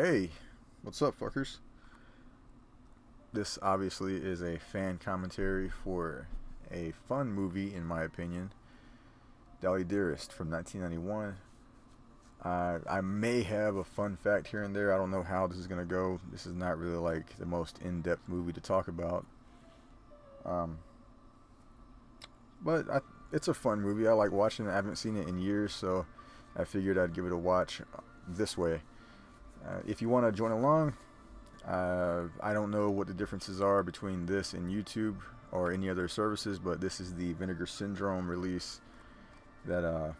Hey, what's up, fuckers? This obviously is a fan commentary for a fun movie, in my opinion, Dolly Dearest from 1991. I may have a fun fact here and there. I don't know how this is going to go. This is not really like the most in-depth movie to talk about. But it's a fun movie. I like watching it. I haven't seen it in years, so I figured I'd give it a watch this way. If you want to join along, I don't know what the differences are between this and YouTube or any other services, but this is the Vinegar Syndrome release that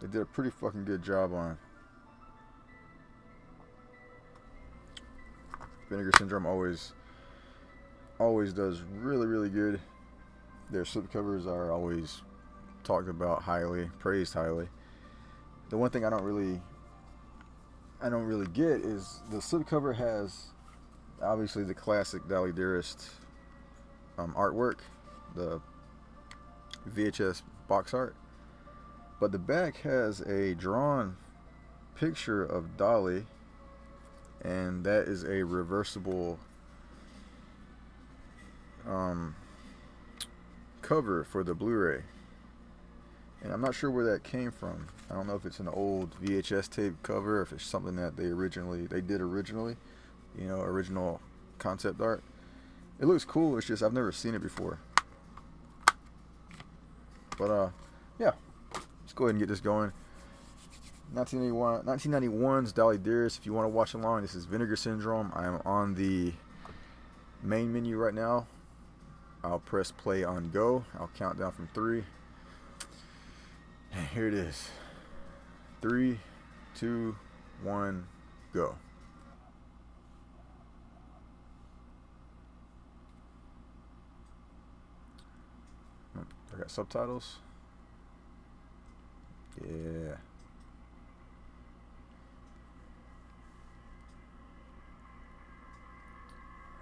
they did a pretty fucking good job on. Vinegar Syndrome always does really good. Their slipcovers are always talked about highly, praised highly. The one thing I don't really get is the slipcover has obviously the classic Dolly Dearest artwork, the VHS box art, but the back has a drawn picture of Dolly, and that is a reversible cover for the Blu-ray. And I'm not sure where that came from. I don't know if it's an old VHS tape cover, or if it's something that they did originally, original concept art. It looks cool. It's just I've never seen it before. But yeah, let's go ahead and get this going. 1991's Dolly Dearest. If you want to watch along, this is Vinegar Syndrome. I am on the main menu right now. I'll press play on go. I'll count down from 3. And here it is. 3, 2, 1, go. I got subtitles. Yeah.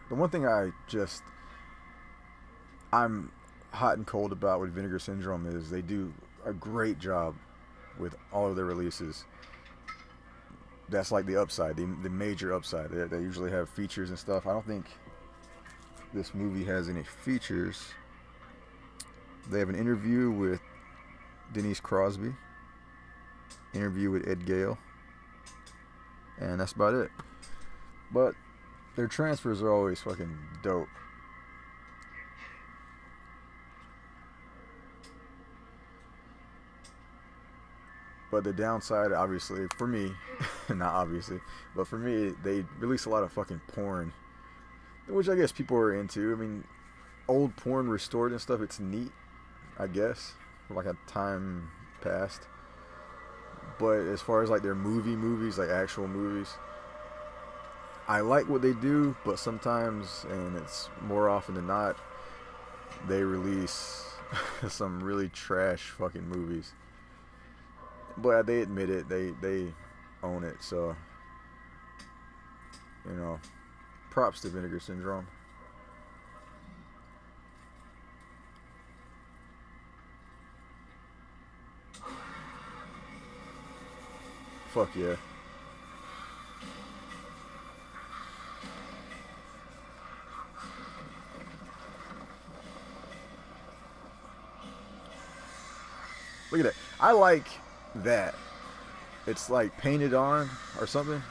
The one thing I'm hot and cold about with Vinegar Syndrome is they do a great job with all of their releases. That's like the upside, the major upside. They usually have features and stuff. I don't think this movie has any features. They have an interview with Denise Crosby, interview with Ed Gale, and that's about it. But their transfers are always fucking dope. But the downside, obviously, for me, not obviously, but for me, they release a lot of fucking porn, which I guess people are into. I mean, old porn restored and stuff, it's neat, I guess, for like a time past. But as far as like their movies, like actual movies, I like what they do, but sometimes, and it's more often than not, they release some really trash fucking movies. But they admit it, they own it, so, props to Vinegar Syndrome. Fuck yeah. Look at that. I like that. It's like painted on or something.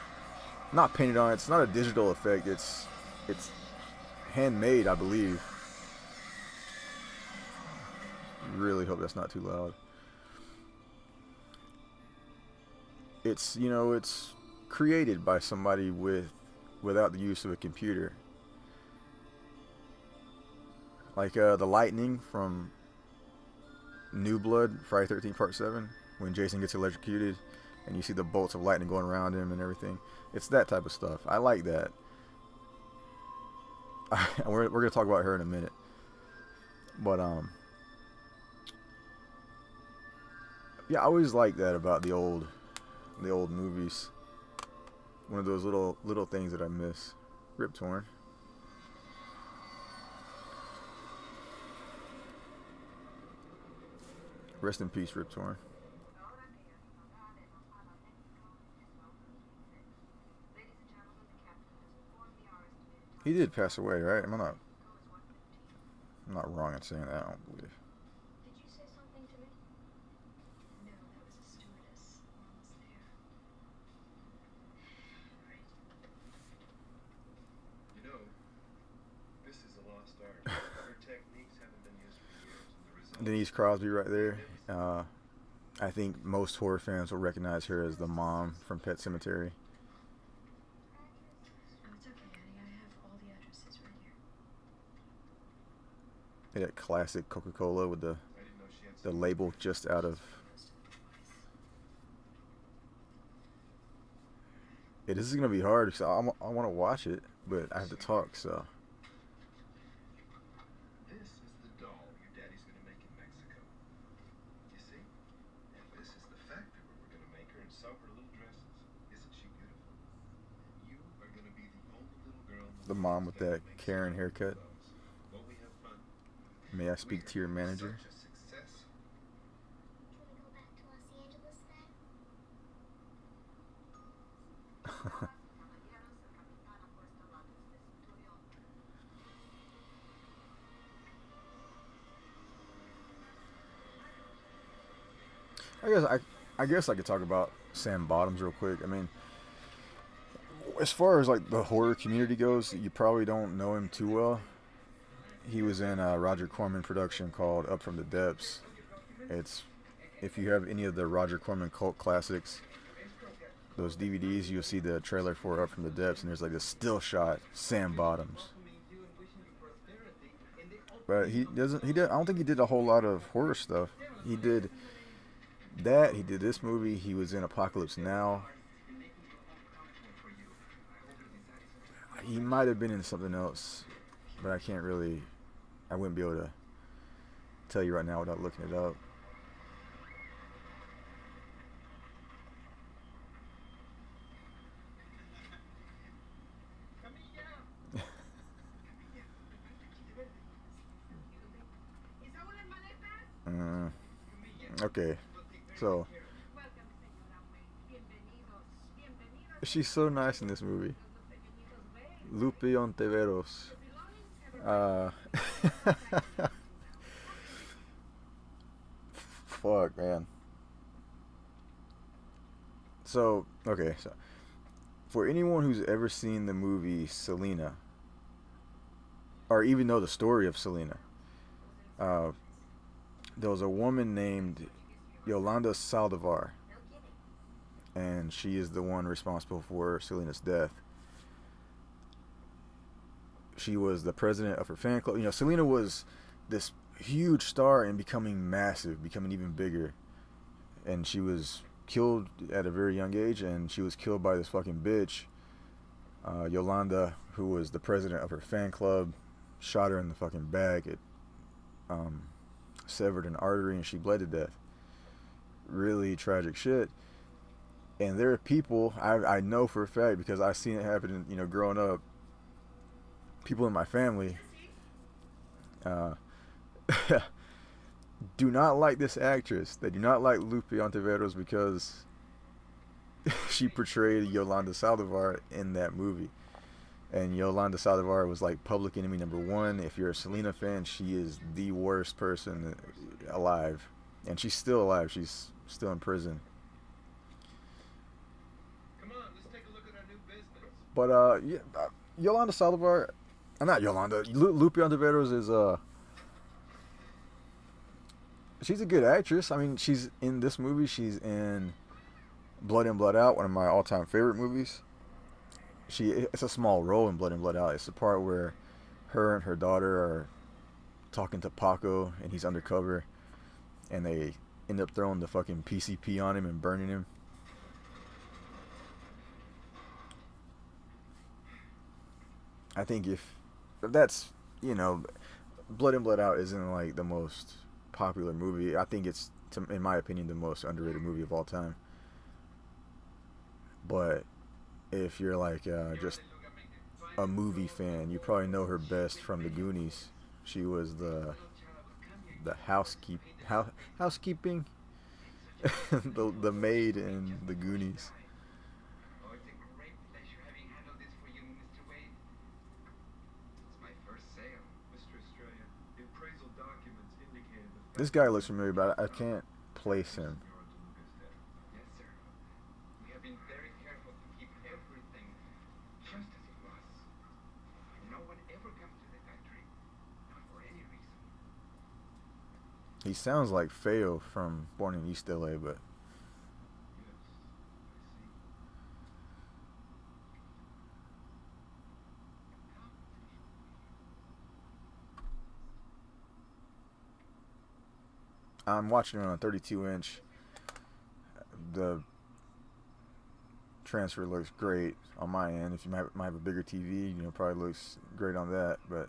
Not painted on, it's not a digital effect, it's handmade, I believe. Really hope that's not too loud. It's it's created by somebody without the use of a computer. Like the lightning from New Blood, Friday 13th Part 7, when Jason gets electrocuted and you see the bolts of lightning going around him and everything. It's that type of stuff. I like that. We're going to talk about her in a minute. But yeah, I always like that about the old movies. One of those little things that I miss. Rip Torn. Rest in peace, Rip Torn. He did pass away, right? I'm not wrong in saying that. I don't believe. Did you say something to me? No, that was a stewardess. We're almost there. Great. You know, this is a lost art. Her techniques haven't been used for years, and the results. Denise Crosby, right there. I think most horror fans will recognize her as the mom from Pet Sematary. Oh, it's okay, honey. I have all the addresses right here. That classic Coca-Cola with the label just out of. Yeah, this is gonna be hard because I want to watch it, but I have to talk. So. This is the doll your daddy's gonna make in Mexico. You see? And this is the factory where we're gonna make her and sew her little dresses. Isn't she beautiful? You are gonna be the only little girl. The mom with that Karen haircut. Won't we have fun? May I speak to your manager? Such a success. Can we go back to Los Angeles then? I guess I could talk about Sam Bottoms real quick. I mean, as far as like the horror community goes, you probably don't know him too well. He was in a Roger Corman production called Up from the Depths. It's, if you have any of the Roger Corman cult classics, those DVDs, you'll see the trailer for Up from the Depths, and there's like this still shot Sam Bottoms. But I don't think he did a whole lot of horror stuff. He did that. He did this movie. He was in Apocalypse Now. He might have been in something else, but I wouldn't be able to tell you right now without looking it up. Okay, so she's so nice in this movie. Lupe Ontiveros. Fuck, man. So, okay, so for anyone who's ever seen the movie Selena, or even know the story of Selena, there was a woman named Yolanda Saldivar, and she is the one responsible for Selena's death. She was the president of her fan club. You know, Selena was this huge star and becoming massive, becoming even bigger. And she was killed at a very young age, and she was killed by this fucking bitch. Yolanda, who was the president of her fan club, shot her in the fucking back. It severed an artery, and she bled to death. Really tragic shit. And there are people, I know for a fact, because I've seen it happen, you know, growing up, people in my family do not like this actress. They do not like Lupe Ontiveros because she portrayed Yolanda Saldivar in that movie. And Yolanda Saldivar was like public enemy number one. If you're a Selena fan, she is the worst person alive. And she's still alive. She's still in prison. Come on, let's take a look at our new business. But yeah, Yolanda Saldivar, not Yolanda, Lupe Ontiveros is she's a good actress. I mean, she's in this movie. She's in Blood In, Blood Out, one of my all-time favorite movies. It's a small role in Blood In, Blood Out. It's the part where her and her daughter are talking to Paco, and he's undercover, and they end up throwing the fucking PCP on him and burning him. I think if that's, you know, Blood In, Blood Out isn't like the most popular movie. I think it's, in my opinion, the most underrated movie of all time. But if you're like just a movie fan, you probably know her best from The Goonies. She was the housekeeping the maid in The Goonies. This guy looks familiar, but I can't place him. Yes, sir. We have been very careful to keep everything just as it was. No one ever comes to the factory, not for any reason. He sounds like Feo from Born in East LA, but I'm watching it on a 32-inch. The transfer looks great on my end. If you might have a bigger TV, probably looks great on that. But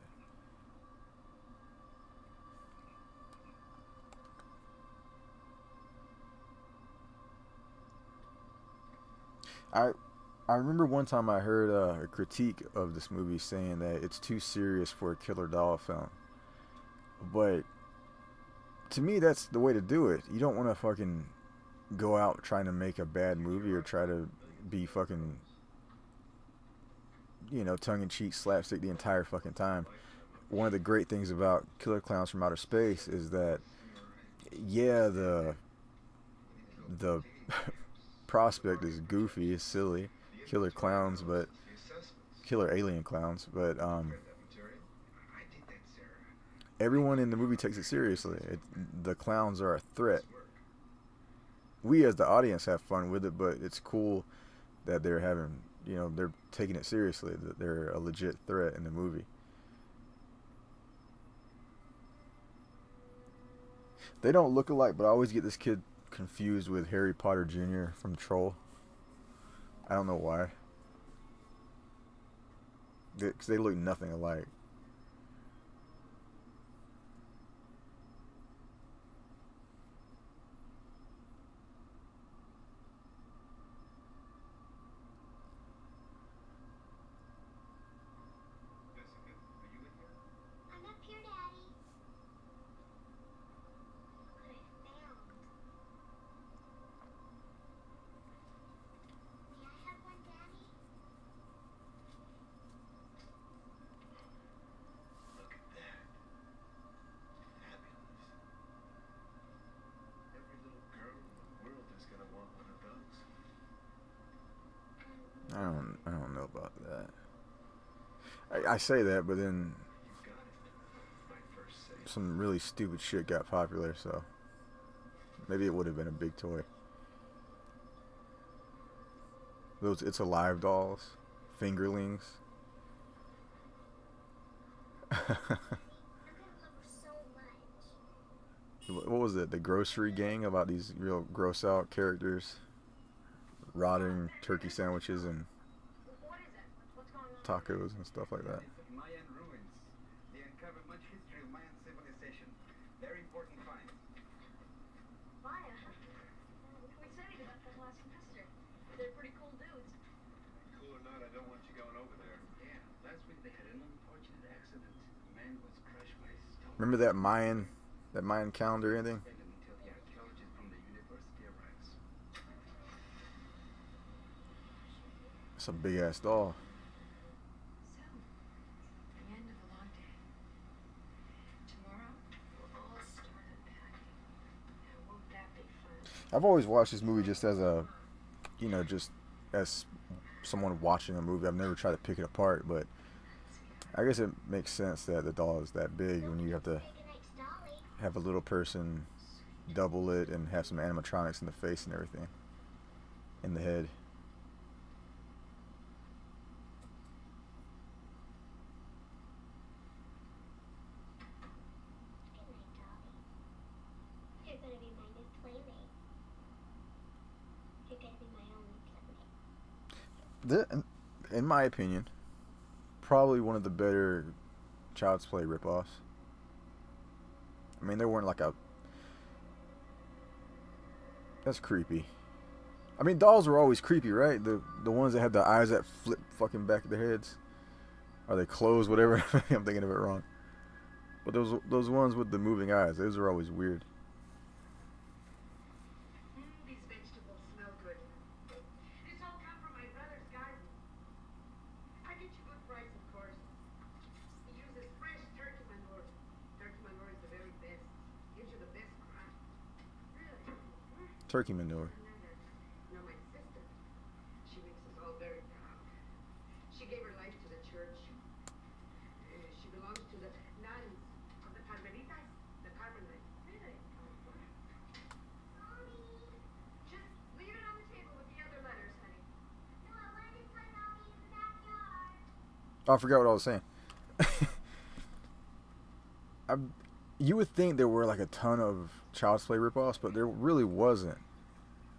I remember one time I heard a critique of this movie saying that it's too serious for a killer doll film. But to me, that's the way to do it. You don't want to fucking go out trying to make a bad movie or try to be fucking, tongue-in-cheek slapstick the entire fucking time. One of the great things about Killer Clowns from Outer Space is that, yeah, the prospect is goofy, is silly, killer clowns, but killer alien clowns, but everyone in the movie takes it seriously. The clowns are a threat. We as the audience have fun with it, but it's cool that they're having, they're taking it seriously, that they're a legit threat in the movie. They don't look alike, but I always get this kid confused with Harry Potter Jr. from Troll. I don't know why. Because they look nothing alike. I'm up here, Daddy. Look what I found. May I have one, Daddy? Look at that. Fabulous. Every little girl in the world is gonna want one of those. I don't know about that. I say that, but then You got it. My first say. some really stupid shit got popular, so maybe it would have been a big toy. Those It's Alive dolls, fingerlings. I'm gonna love her so much. What was it? The Grocery Gang, about these real gross out characters rotting turkey sandwiches and What is it? What's going on? tacos and stuff like that. It's Mayan ruins. They uncovered much history of Mayan civilization. Very important find. Maya, huh? We studied about them last semester. They're pretty cool dudes. Cool or not, I don't want you going over there. Yeah, last week they had an unfortunate accident. A man was crushed by a stone. Remember that Mayan calendar ending? Until the archaeologist from the university arrives. It's a big ass doll. So, the end of a long day. Tomorrow, we'll all start unpacking. Now, won't that be fun? I've always watched this movie just as a, just as someone watching a movie. I've never tried to pick it apart, but I guess it makes sense that the doll is that big when you have to Say goodnight to Dolly. have a little person double it and have some animatronics in the face and everything, in the head. Good night, Dolly. You're gonna be my new playmate. You're gonna be my only playmate. In my opinion, probably one of the better Child's Play ripoffs. I mean, they weren't like a... That's creepy. I mean, dolls were always creepy, right? The ones that had the eyes that flip fucking back of their heads. Or they close, whatever. I'm thinking of it wrong. But those ones with the moving eyes, those are always weird. These vegetables smell good. This all come from my brother's garden. I get you good price, of course. He uses fresh turkey manure. Turkey manure is the very best. Gives you the best Turkey manure. No, my sister. She makes us all very proud. She gave her life to the church. She belongs to the nuns of the Carmelitas, the Carmelites. Really? Mommy. Just leave it on the table with the other letters, honey. No, I wanted to play mommy in the backyard. Oh, I forgot what I was saying. You would think there were like a ton of Child's Play ripoffs, but there really wasn't.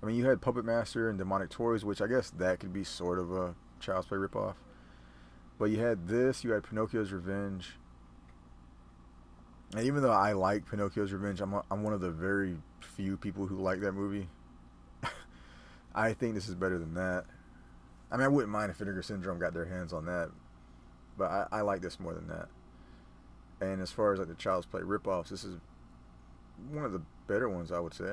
I mean, you had Puppet Master and Demonic Toys, which I guess that could be sort of a Child's Play ripoff. But you had this, you had Pinocchio's Revenge. And even though I like Pinocchio's Revenge, I'm one of the very few people who like that movie. I think this is better than that. I mean, I wouldn't mind if Vinegar Syndrome got their hands on that, but I like this more than that. And as far as like the Child's Play ripoffs, this is one of the better ones, I would say.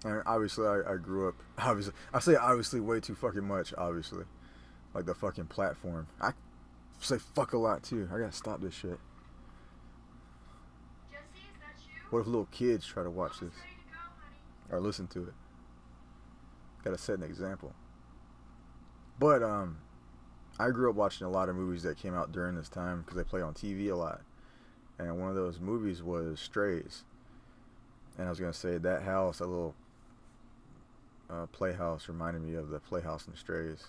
And obviously, I grew up. Obviously, I say obviously way too fucking much. Obviously, like the fucking platform. I say fuck a lot too. I gotta stop this shit. Jesse, is that you? What if little kids try to watch this Almost ready to go, honey. or listen to it? Gotta set an example. But I grew up watching a lot of movies that came out during this time because they play on TV a lot. And one of those movies was Strays. And I was gonna say that house, that little playhouse, reminded me of the playhouse in Strays. Is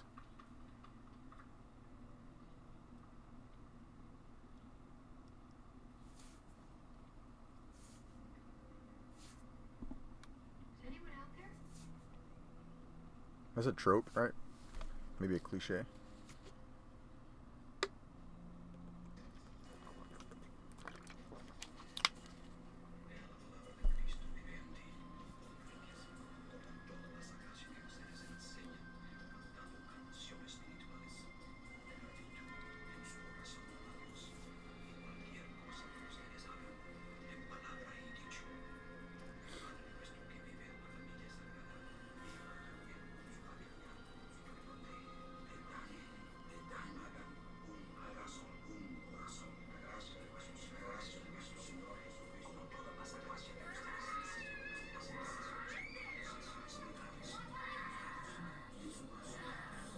anyone out there? That's a trope, right? Maybe a cliche.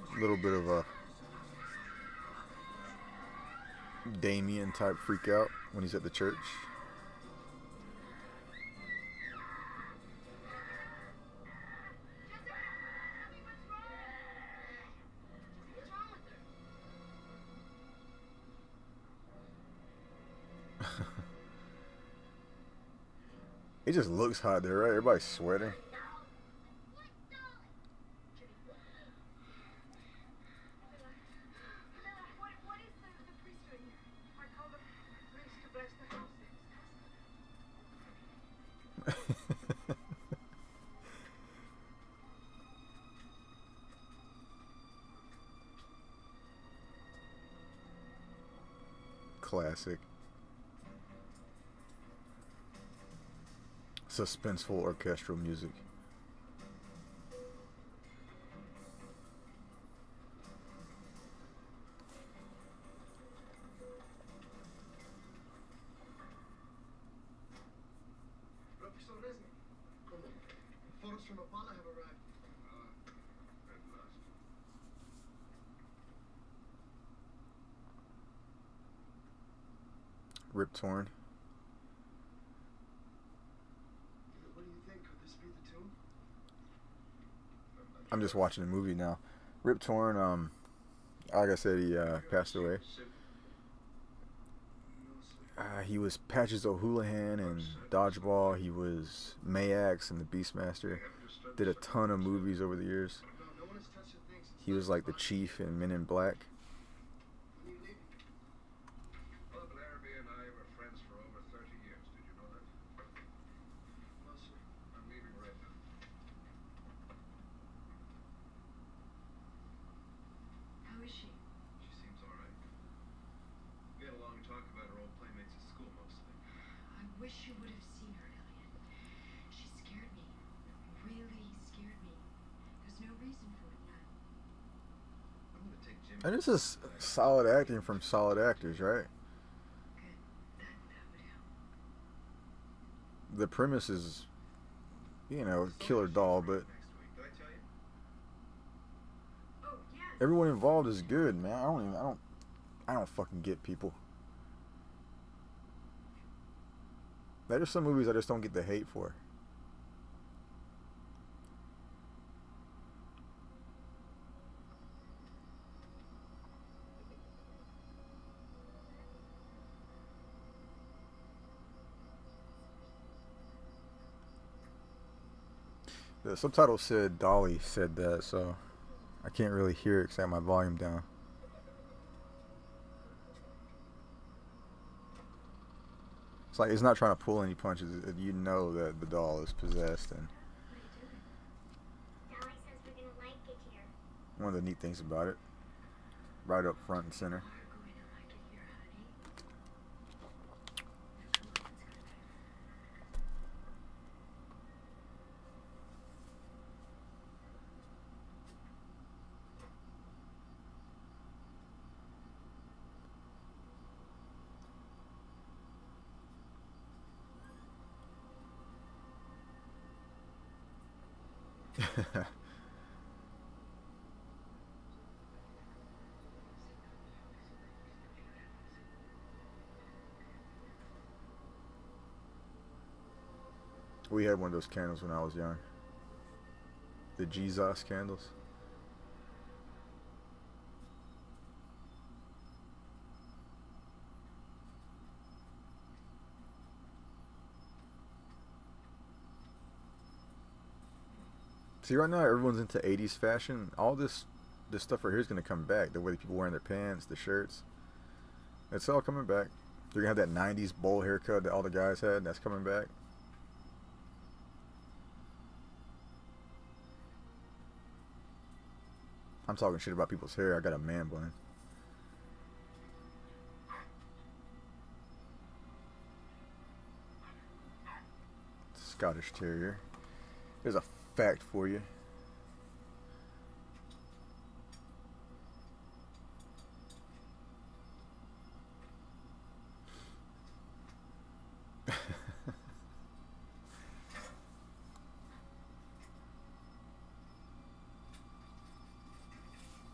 A little bit of a Damien type freak out when he's at the church. Jessica, honey, what's wrong? What's wrong with her? It just looks hot there, right? Everybody's sweating. What is the priest doing here? I called the priest to bless the house. Classic. Suspenseful orchestral music. Professor Resnick, photos from Opala have arrived. At last. Rip Torn. What do you think? Could this be the tomb? I'm just watching the movie now. Rip Torn, like I said, he passed away. He was Patches O'Houlihan in Dodgeball. He was Mayax in The Beastmaster. Did a ton of movies over the years. No one has touched the thing since He was like the chief in Men in Black. when you leave. Bob Larrabee and I were friends for over 30 years. Did you know that? No, sir. I'm leaving right now. How is she? She seems all right. We had a long talk about her old playmates at school, mostly. I wish you would have seen her, Elliot. She scared And this is solid acting from solid actors, right? Good. That would help. The premise is, you know, killer doll, but Next week, did I tell you? Oh, yes. everyone involved is good, man. I don't fucking get people. There's some movies I just don't get the hate for. The subtitle said Dolly said that, so I can't really hear it because I have my volume down. It's like it's not trying to pull any punches. You know that the doll is possessed, and Dolly says we're gonna like it here. one of the neat things about it, right up front and center. We're going to like it here, honey. Now, come on, let's go to bed. We had one of those candles when I was young. The Jesus candles. See, right now everyone's into 80s fashion. All this stuff right here is going to come back. The way people wearing their pants, the shirts. It's all coming back. You're going to have that 90s bowl haircut that all the guys had. That's coming back. I'm talking shit about people's hair. I got a man bun. Scottish Terrier. There's a fact for you.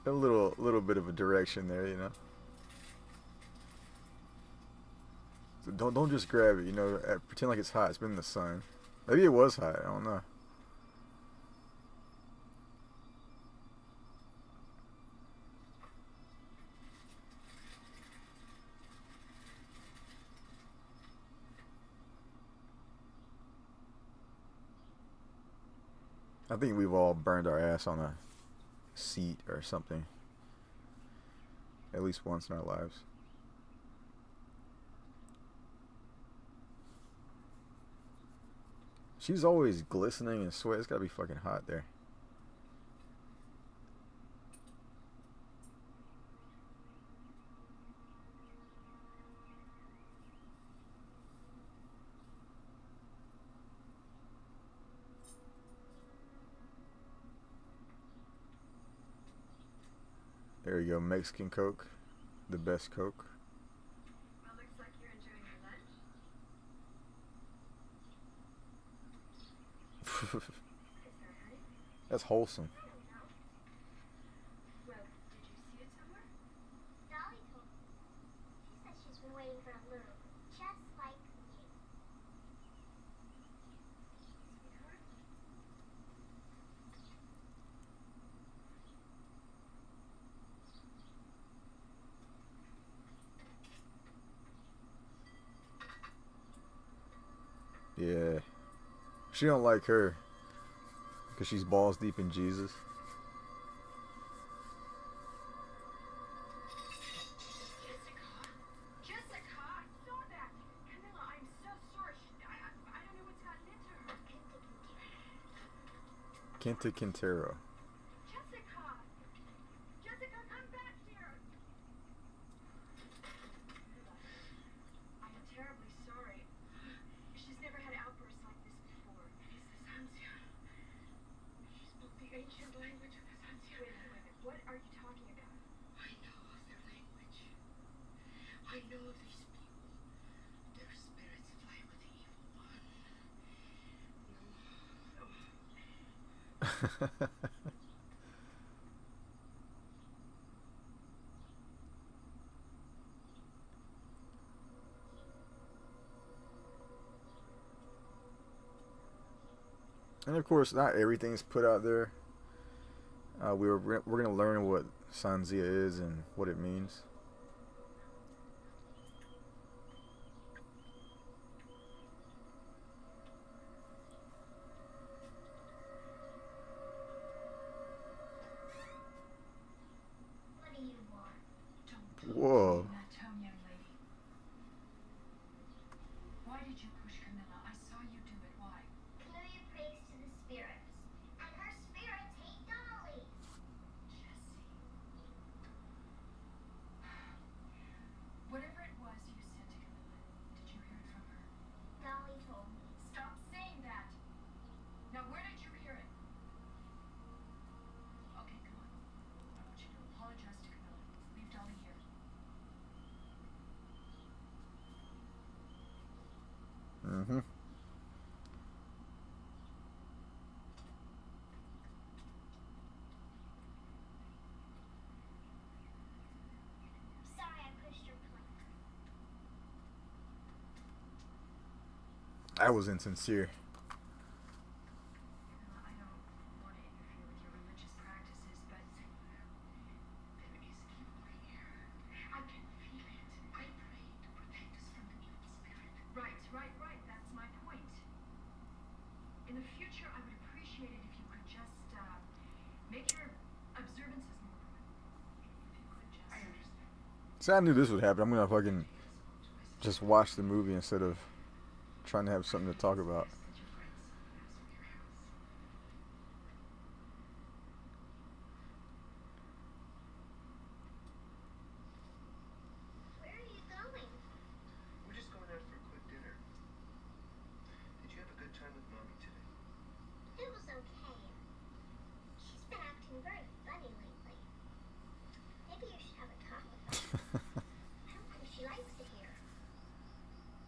A little bit of a direction there, you know. So don't just grab it, you know. Pretend like it's hot. It's been in the sun. Maybe it was hot. I don't know. I think we've all burned our ass on a seat or something. At least once in our lives. She's always glistening and sweat. It's gotta be fucking hot there. There you go, Mexican Coke. The best Coke. Well, looks like you're enjoying your lunch. Is that honey? That's wholesome. I don't know. Well, did you see it somewhere? Dolly told me. She said she's been waiting for a little, just like me. Sweetheart? Yeah. She don't like her. Because she's balls deep in Jesus. Jessica, stop that! Camilla, I'm so sorry. I don't know what's gotten into her. Quinta Quintero. Jessica! Jessica, come back here! I am terribly sorry. She's never had outbursts like this before. It's the Sanzio. She spoke the ancient language of the Sanzio. Wait a minute. What are you talking about? I know. I know these people. Their spirits fly with the evil one. And of course, not everything's put out there. We're gonna learn what Sanzia is and what it means. What do you want? Don't Whoa. in that tone, young lady. Why did you push Camilla? I saw you do it. Why? Chloe prays to the spirits, and her spirits hate Dolly. Jesse. Whatever it was you said to Camilla, did you hear it from her? Dolly told me. Stop saying that. Now, where did you hear it? Okay, come on. I want you to apologize to Camilla. Leave Dolly here. Mm-hmm. Sorry I pushed your plan. That was insincere. I don't want to interfere with your religious practices, but there is evil here. I can feel it. I pray to protect us from the evil spirit. Right. That's my point. In the future, I would appreciate it if you could just make your observances more fun. If you could just. I understand. See, I knew this would happen. I'm gonna fucking just watch the movie instead of trying to have something to talk about. Where are you going? We're just going out for a quick dinner. Did you have a good time with Mommy today? It was okay. She's been acting very funny lately. Maybe you should have a talk with her. I don't think she likes it here.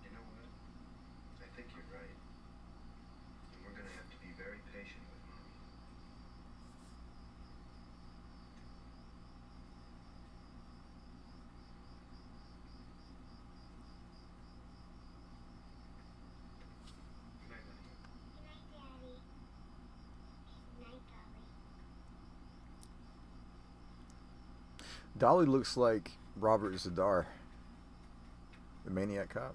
You know what? I think you're right. And we're gonna have to be very patient with Mommy. Good night, honey. Good night, Daddy. Good night, Dolly. Dolly looks like Robert Zadar, the Maniac Cop.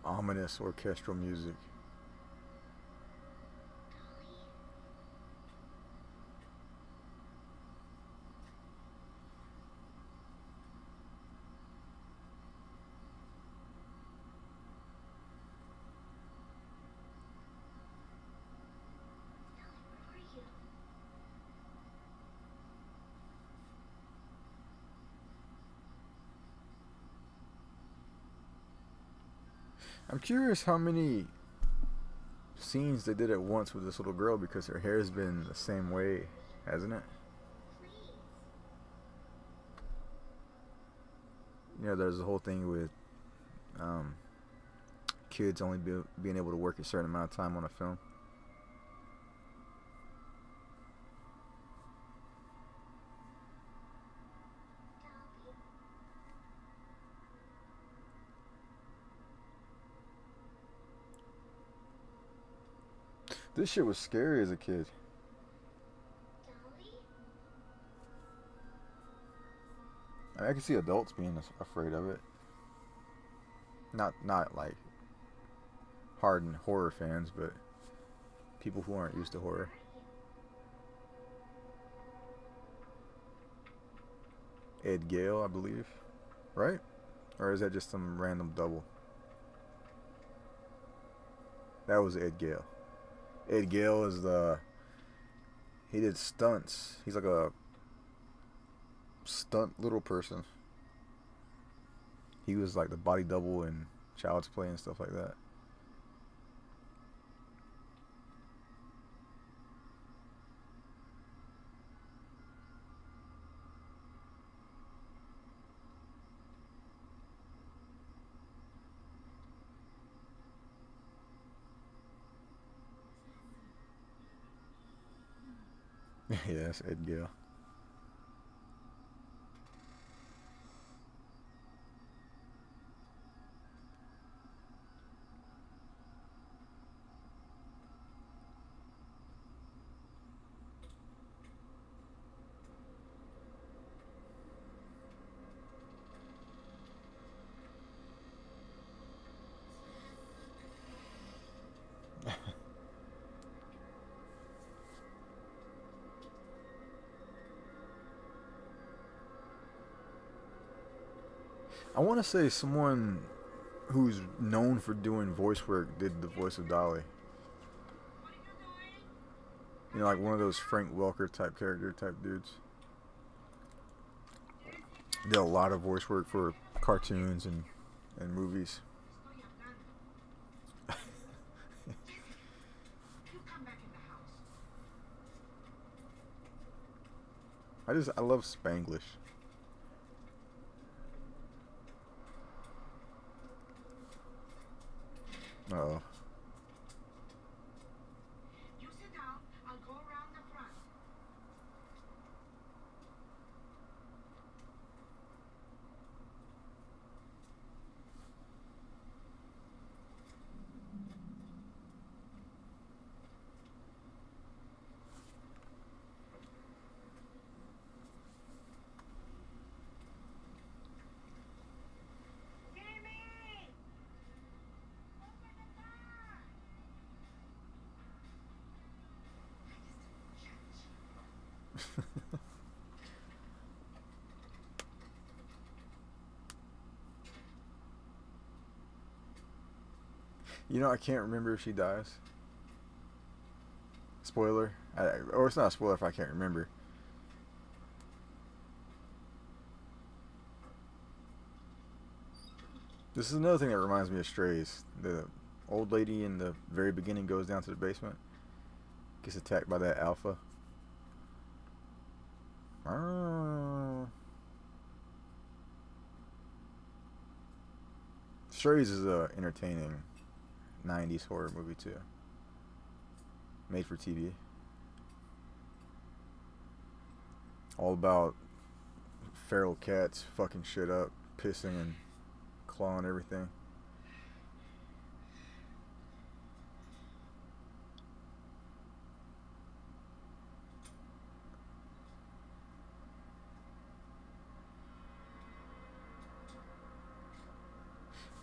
Dolly? Ominous orchestral music. Dolly? Dolly, where are you? I'm curious how many scenes they did at once with this little girl, because her hair's been the same way, hasn't it? Please. You know, there's the whole thing with kids only being able to work a certain amount of time on a film. Dolly? This shit was scary as a kid. Dolly? I mean, I can see adults being afraid of it. Not like hardened horror fans, but people who aren't used to horror. Ed Gale, I believe, right? Or is that just some random double? That was Ed Gale. Ed Gale is he did stunts. He's like a stunt little person. He was like the body double in Child's Play and stuff like that. Yeah, that's Ed Gale. I want to say someone who's known for doing voice work did the voice of Dolly. You know, like one of those Frank Welker type character type dudes. Did a lot of voice work for cartoons and movies. You come back in the house. I love Spanglish. Uh-oh. You sit down. I'll go around the front. Jimmy! Open the door! You know, I can't remember if she dies. Spoiler. Or it's not a spoiler if I can't remember. This is another thing that reminds me of Strays. The old lady in the very beginning goes down to the basement. Gets attacked by that alpha. Strays is a entertaining 90s horror movie too. Made for TV. All about feral cats fucking shit up, pissing and clawing everything.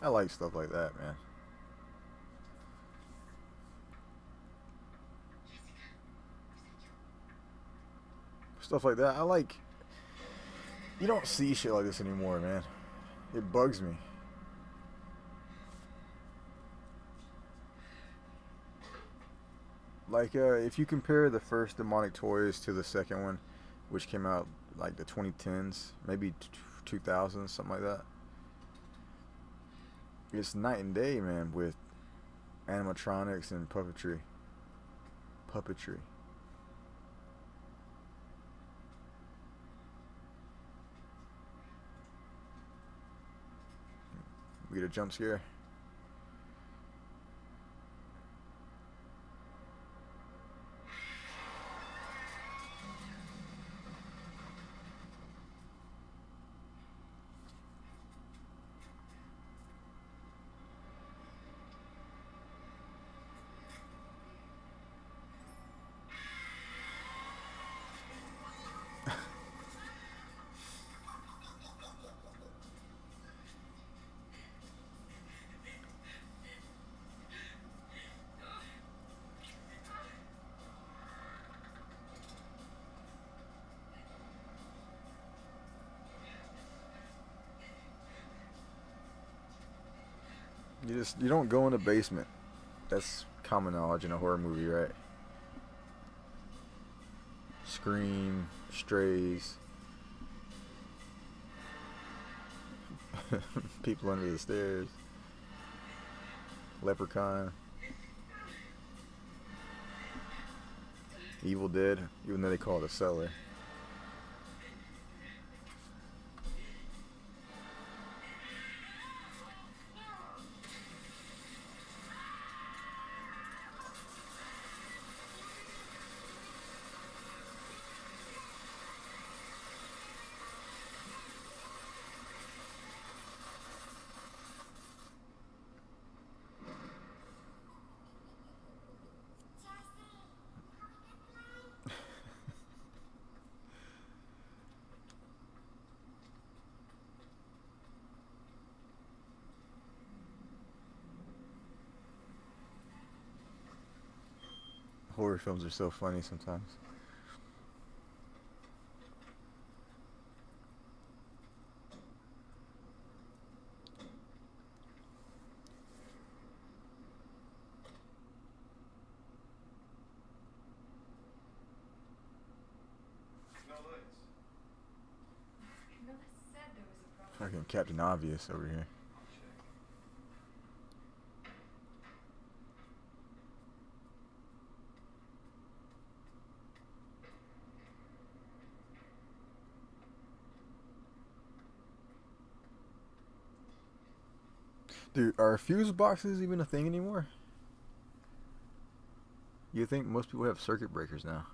I like stuff like that, man. Stuff like that. I like. You don't see shit like this anymore, man. It bugs me. Like, if you compare the first Demonic Toys to the second one, which came out like the 2010s, maybe 2000s, something like that. It's night and day, man, with animatronics and puppetry. We get a jump scare. You don't go in the basement. That's common knowledge in a horror movie, right? Scream, Strays, people under the stairs, Leprechaun, Evil Dead, even though they call it a cellar. Horror films are so funny sometimes. No lights. Camilla said there was a problem. Fucking Captain Obvious over here. I'll check. Dude, are fuse boxes even a thing anymore? You think most people have circuit breakers now?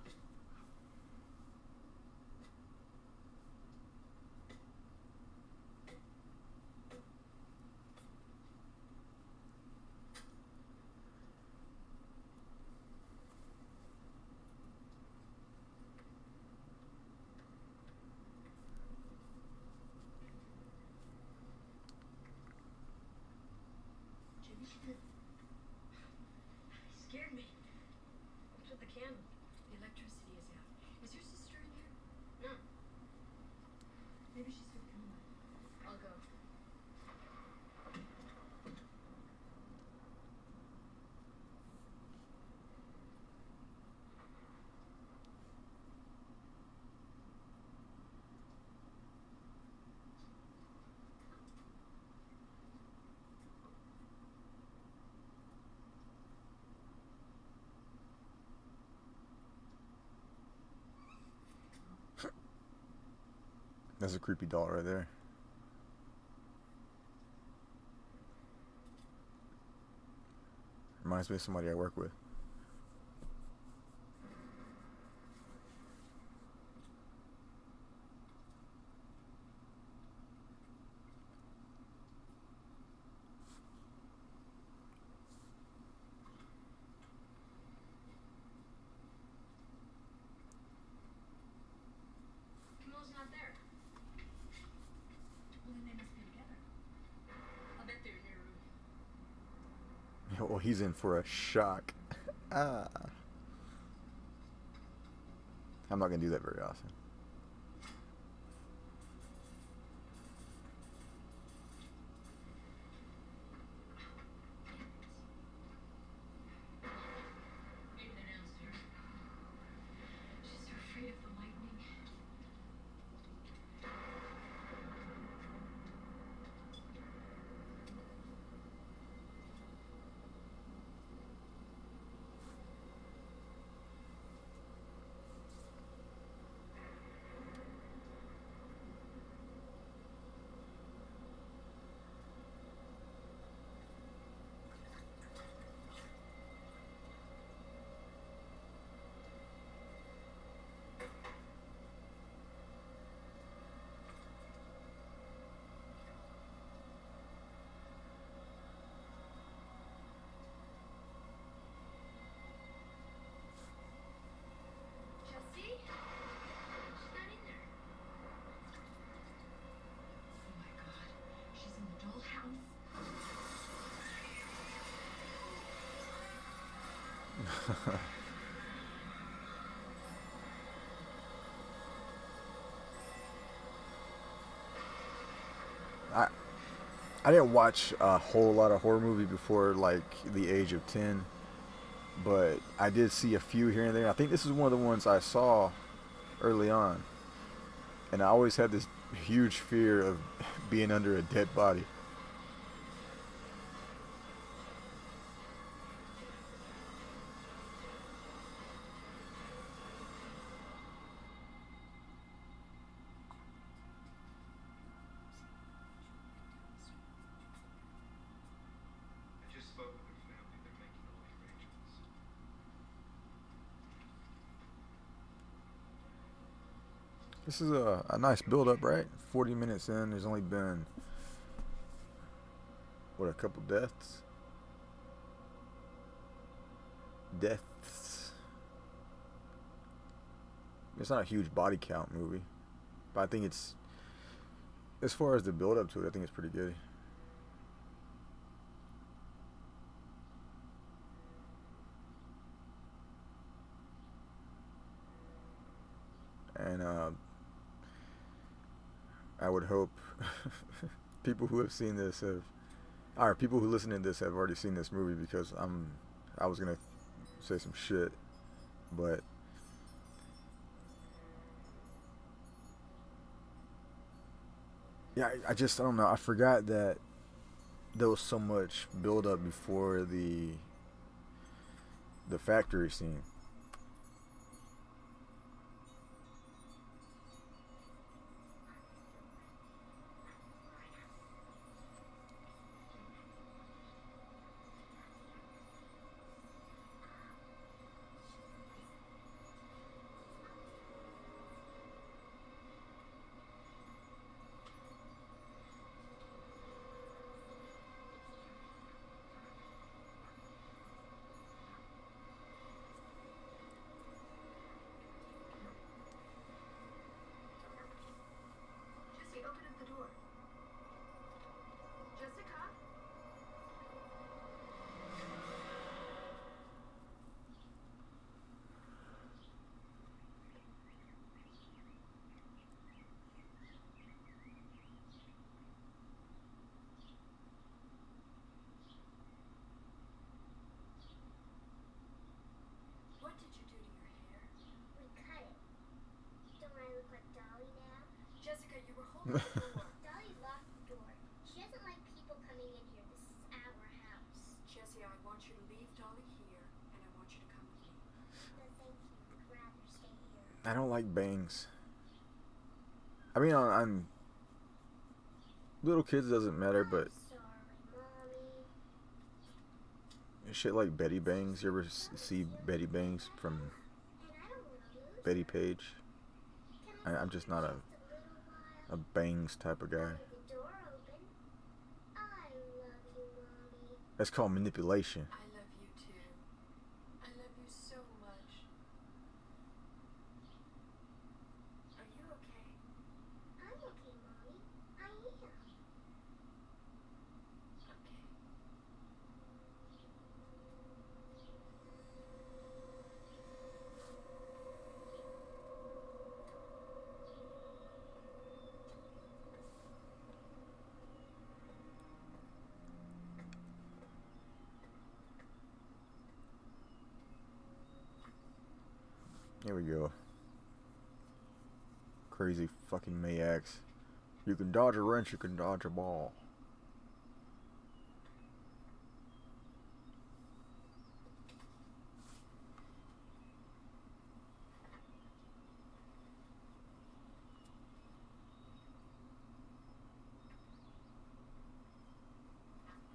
Jimmy, he scared me. What's with the candle? The electricity is out. Is your sister in here? No. Maybe she's with Camilla. I'll go. That's a creepy doll right there. Reminds me of somebody I work with. Camilla's not there. Well, then they must be together. I'll bet they're in your room. Well, he's in for a shock. Ah. I'm not gonna do that very often. Maybe they're downstairs. She's so afraid of the lightning. Chelsea? She's not in there. Oh my god. She's in the dollhouse. I didn't watch a whole lot of horror movie before like the age of 10, but I did see a few here and there. I think this is one of the ones I saw early on, and I always had this huge fear of being under a dead body. I just spoke with her family. They're making all the arrangements. This is a nice build-up, right? 40 minutes in, there's only been, what, a couple deaths? It's not a huge body count movie, but I think it's, as far as the build-up to it, I think it's pretty good. and I would hope people who have seen this have, or people who listen to this have already seen this movie, because I was gonna say some shit, but yeah, I just, I don't know. I forgot that there was so much build up before the factory scene. Jesse, open up the door. Jessica? What did you do to your hair? We cut it. Don't I look like Dolly now? Jessica, you were holding the door. Dolly locked the door. She doesn't like people coming in here. This is our house. Jesse, I want you to leave Dolly here, and I want you to come with me. No, thank you. I'd rather stay here. I don't like bangs. I mean, on little kids doesn't matter, but Sorry, Mommy. shit like Betty Bangs. You ever see Betty Bangs from And I don't want to lose Betty her. Page? Can I I'm just not just a little while? a bangs type of guy. The door open. I love you, Mommy. That's called manipulation. I love you too. I love you so much. Are you okay? I'm okay, Mommy. I am. Okay. Here we go. Crazy fucking maniacs. You can dodge a wrench, you can dodge a ball.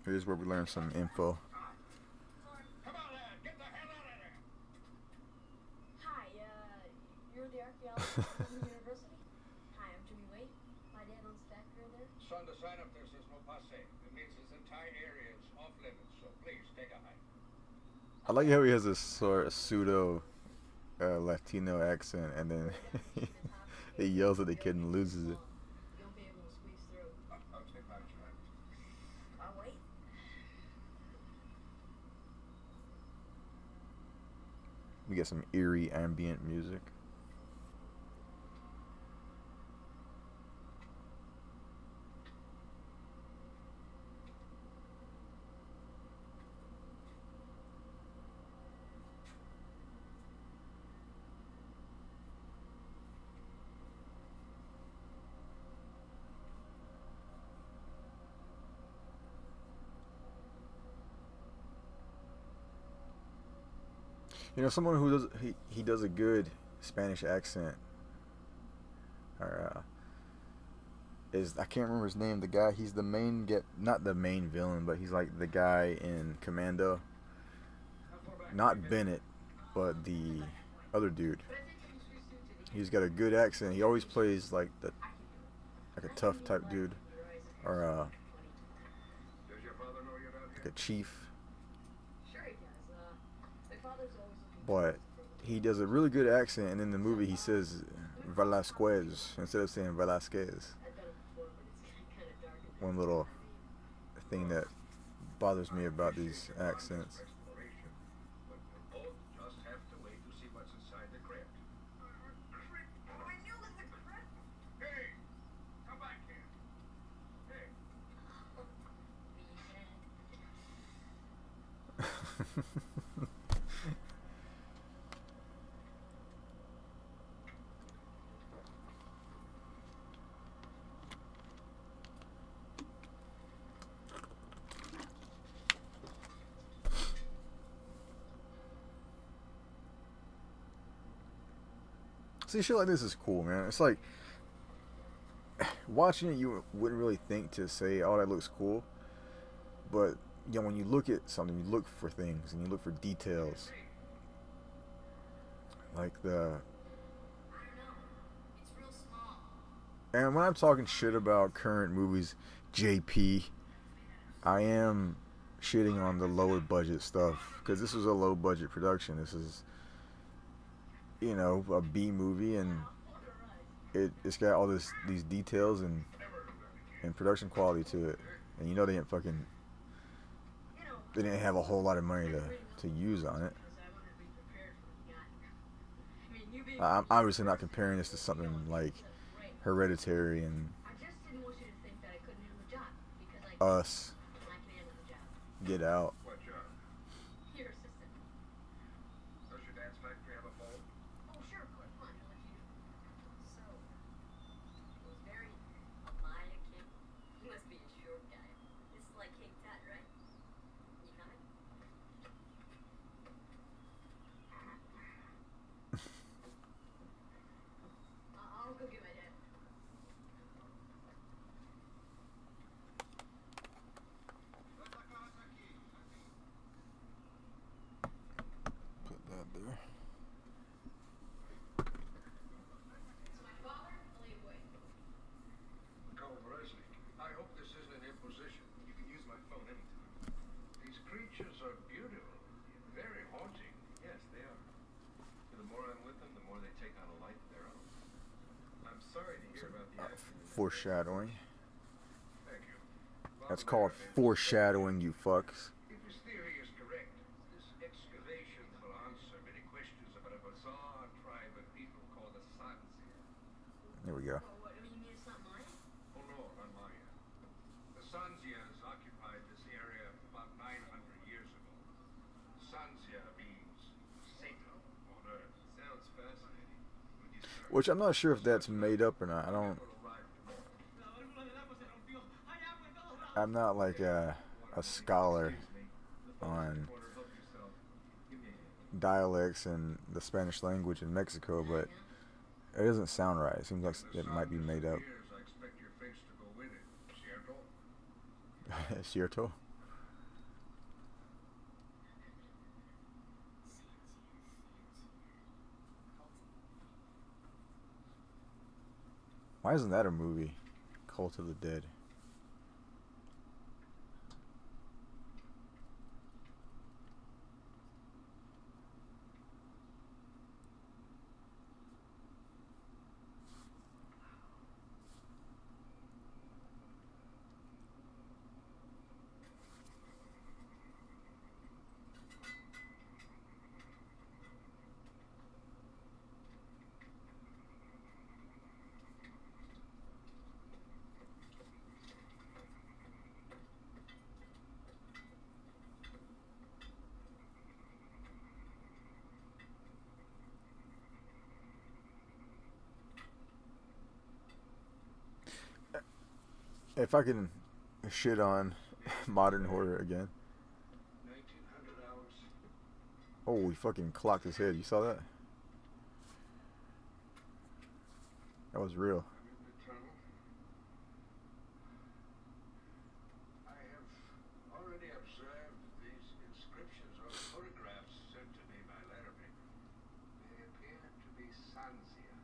Here's where we learn some info. Come on, lad, get the hell out of there! Hi, you're the archaeologist from the university? Hi, I'm Jimmy Wade. My dad owns the factory there. Son, the sign up there says no passe. It means this entire area is off limits, so please take a hike. I like how he has this sort of pseudo Latino accent, and then he yells at the kid and loses it. You won't be able to squeeze through. I'll take my time. I'll wait. We get some eerie ambient music. You know, someone who does he does a good Spanish accent, or is, I can't remember his name. The guy, he's the main not the main villain, but he's like the guy in Commando. Not Bennett, but the other dude. He's got a good accent. He always plays like a tough type dude, or Does your father know you're out like here? a chief. Sure he does. My father's always looking But he does a really good accent, and in the movie he says Velasquez instead of saying Velasquez. I've done it before, but it's kind of dark. One little thing that bothers me about these accents. Exploration, but we'll both just have to wait to see what's inside the crypt. Crypt. Oh, I knew See, shit like this is cool, man. It's like watching it, you wouldn't really think to say, "Oh, that looks cool," but you know, when you look at something, you look for things and you look for details, like the. I don't know. It's real small. And when I'm talking shit about current movies, JP, I am shitting on the lower budget stuff because this was a low budget production. This is, you know, a B movie, and it's got all these details and production quality to it, and you know they didn't have a whole lot of money to use on it. I'm obviously not comparing this to something like Hereditary and I just didn't want you to think that I couldn't handle the job because Us, I can handle the job. Get Out. What job? Your assistant. Does your dance factory have a phone? Oh, sure, of course. Come on, I'll let you. So, it was very Amaya kid. He must be a short guy. This is like King Tut, right? You coming? I'll go get my dad. Put that there. It's my father, Leeway. Call Bresley. I hope this isn't an imposition. You can use my phone anytime. These creatures are beautiful. Very haunting. Yes, they are. And the more I'm with them, the more they take on a life of their own. I'm sorry to hear about the accident. Foreshadowing. Thank you. That's called foreshadowing, you fucks. If his theory is correct, this excavation will answer many questions about a bizarre tribe of people called the Sanzia. There we go. What, I mean, it's not mine? Oh no, not Maya. The Sanzias occupied this area about 900 years ago. Sanzia means Satan on Earth. Sounds fascinating. Would you start? Which I'm not sure if that's made up or not. I'm not like a scholar on dialects and the Spanish language in Mexico, but it doesn't sound right. It seems like it might be made up. I expect your face to go with it. Cierto? Cierto? Why isn't that a movie? Cult of the Dead. If I can shit on modern horror again. 1900 hours. Oh, he fucking clocked his head. You saw that? That was real. I'm in the tunnel. I have already observed these inscriptions or photographs sent to me by letterpaper. They appear to be Sanzia.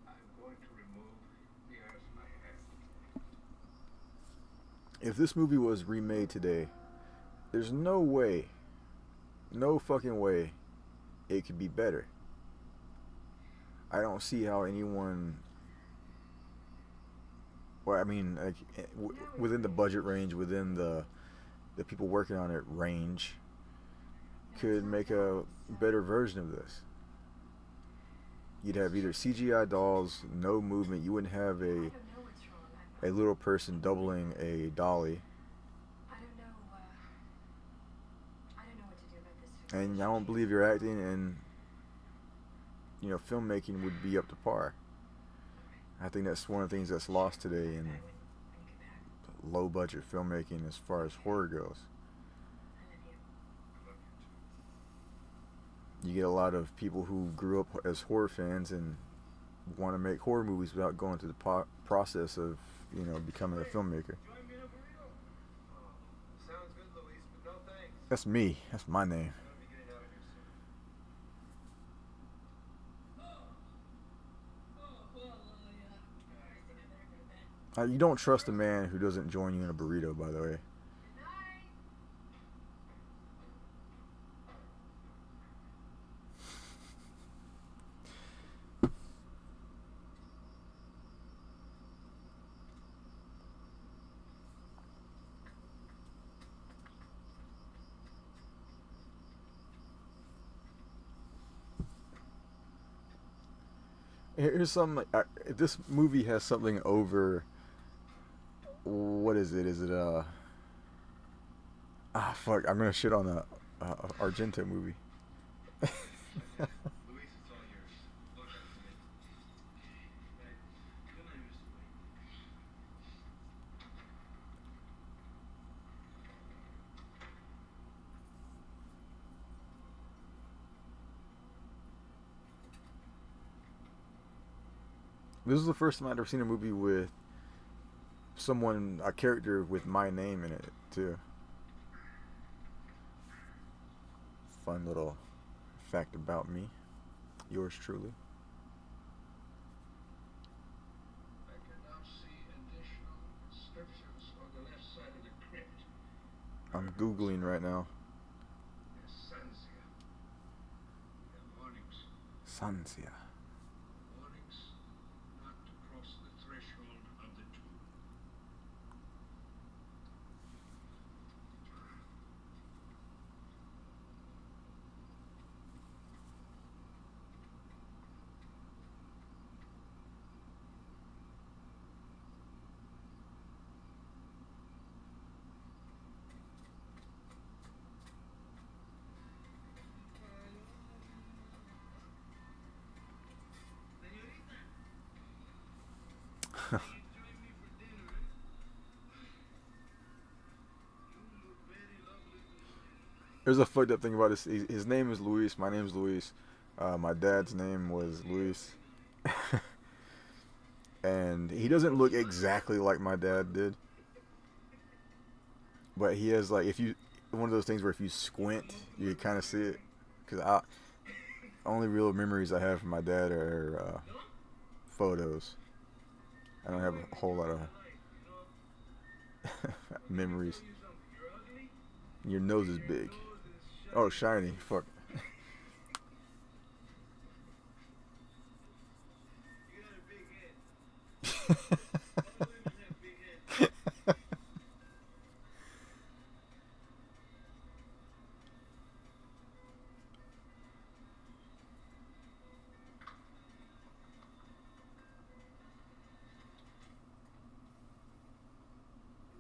I'm going to remove the earth my head. If this movie was remade today, there's no way, no fucking way it could be better. I don't see how anyone, well, I mean, like, within the budget range, within the people working on it range, could make a better version of this. You'd have either CGI dolls, no movement. You wouldn't have I don't know what's wrong. a little person doubling a dolly. I don't know, and I don't believe your acting and filmmaking would be up to par. I think that's one of the things that's lost today in low budget filmmaking as far as horror goes. You get a lot of people who grew up as horror fans and want to make horror movies without going through the process of becoming a filmmaker. Sounds good, Luis, but no thanks. That's me. That's my name. I'm gonna be getting out of here soon. You don't trust a man who doesn't join you in a burrito, by the way. Here's some. This movie has something over. What is it? Is it fuck! I'm gonna shit on a Argento movie. Luis, it's all yours. Look up to me. Hey, good night, Mr. Wayne. This is the first time I've ever seen a movie with a character with my name in it too. Fun little fact about me. Yours truly. I can now see additional inscriptions on the left side of the crypt. I'm Googling right now. Sansia. And warnings. Sansia. Warnings not to cross the threshold of the tomb. There's a fucked up thing about this. His name is Luis. My name is Luis. My dad's name was Luis. And he doesn't look exactly like my dad did. But he has one of those things where if you squint, you can kind of see it. Because only real memories I have from my dad are photos. I don't have a whole lot of memories. Your nose is big. Oh, shiny. Fuck.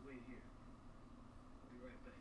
Wait here. I'll be right back.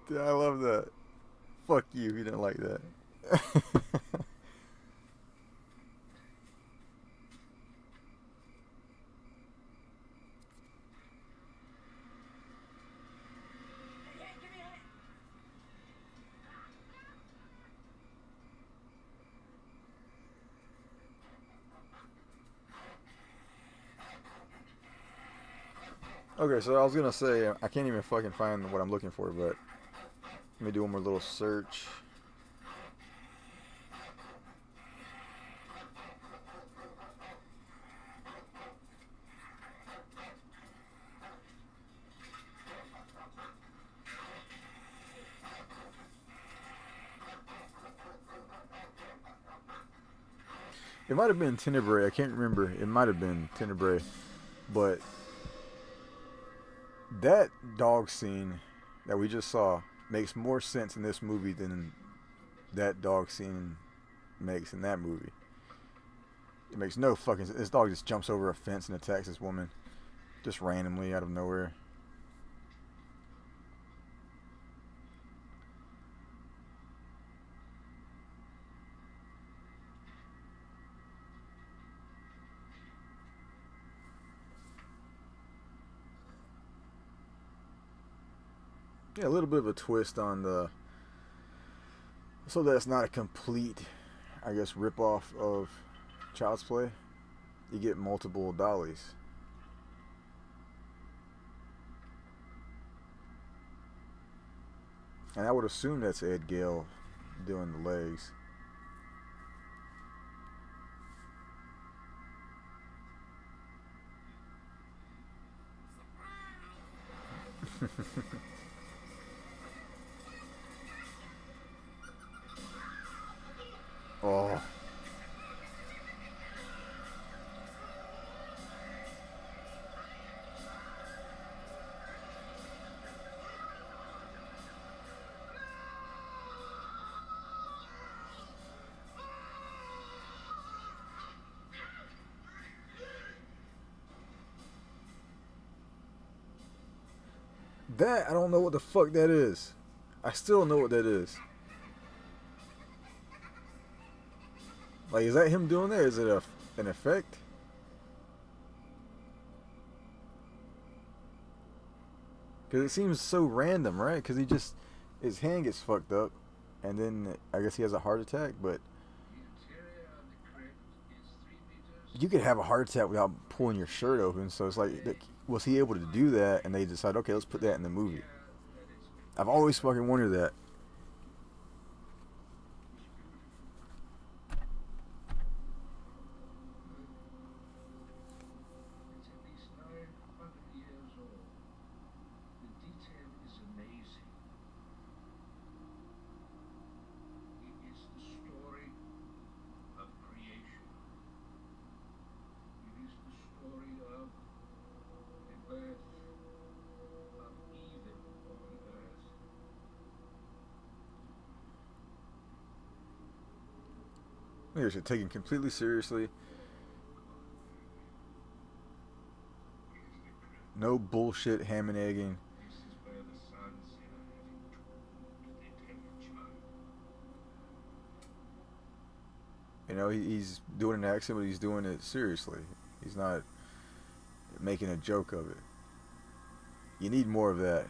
Dude, I love that. Fuck you, he didn't like that. Okay, so I was gonna say I can't even fucking find what I'm looking for, but let me do one more little search. It might have been Tenebrae. I can't remember. It might have been Tenebrae, but that dog scene that we just saw makes more sense in this movie than that dog scene makes in that movie. It makes no fucking sense. This dog just jumps over a fence and attacks this woman just randomly out of nowhere. Yeah, a little bit of a twist on the, so that's not a complete, I guess, rip-off of Child's Play. You get multiple dollies. And I would assume that's Ed Gale doing the legs. Oh. That, I don't know what the fuck that is. I still don't know what that is. Like, is that him doing that? Is it an effect? Because it seems so random, right? Because he just, his hand gets fucked up, and then I guess he has a heart attack, but you could have a heart attack without pulling your shirt open, so it's like, was he able to do that? And they decide, okay, let's put that in the movie. I've always fucking wondered that. It's at least 900 years old. The detail is amazing. It is the story of creation. It is the story of the birth of evil on earth. They're taken completely seriously. No bullshit ham and egging. This is where the sun set having the temperature. You know, he's doing an accent, but he's doing it seriously. He's not making a joke of it. You need more of that.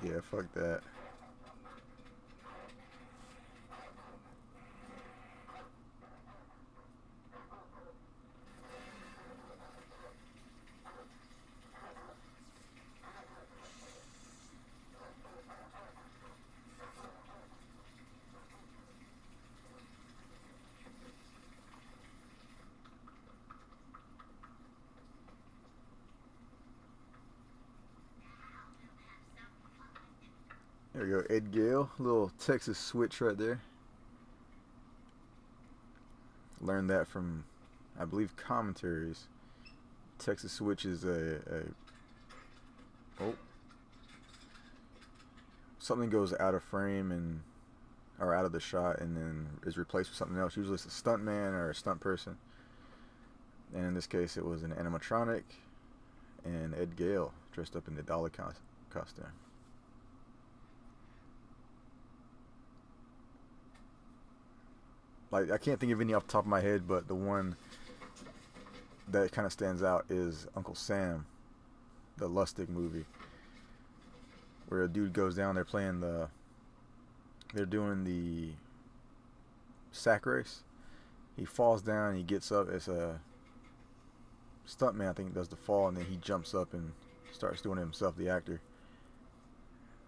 Yeah, fuck that. There we go, Ed Gale, little Texas switch right there. Learned that from, I believe, commentaries. Texas switch is a Oh, something goes out of frame and or out of the shot and then is replaced with something else. Usually it's a stunt man or a stunt person. And in this case, it was an animatronic and Ed Gale dressed up in the Dolly costume. Like, I can't think of any off the top of my head, but the one that kind of stands out is Uncle Sam, the Lustig movie, where a dude goes down there playing they're doing the sack race. He falls down, he gets up. It's a stuntman, I think, does the fall, and then he jumps up and starts doing it himself, the actor.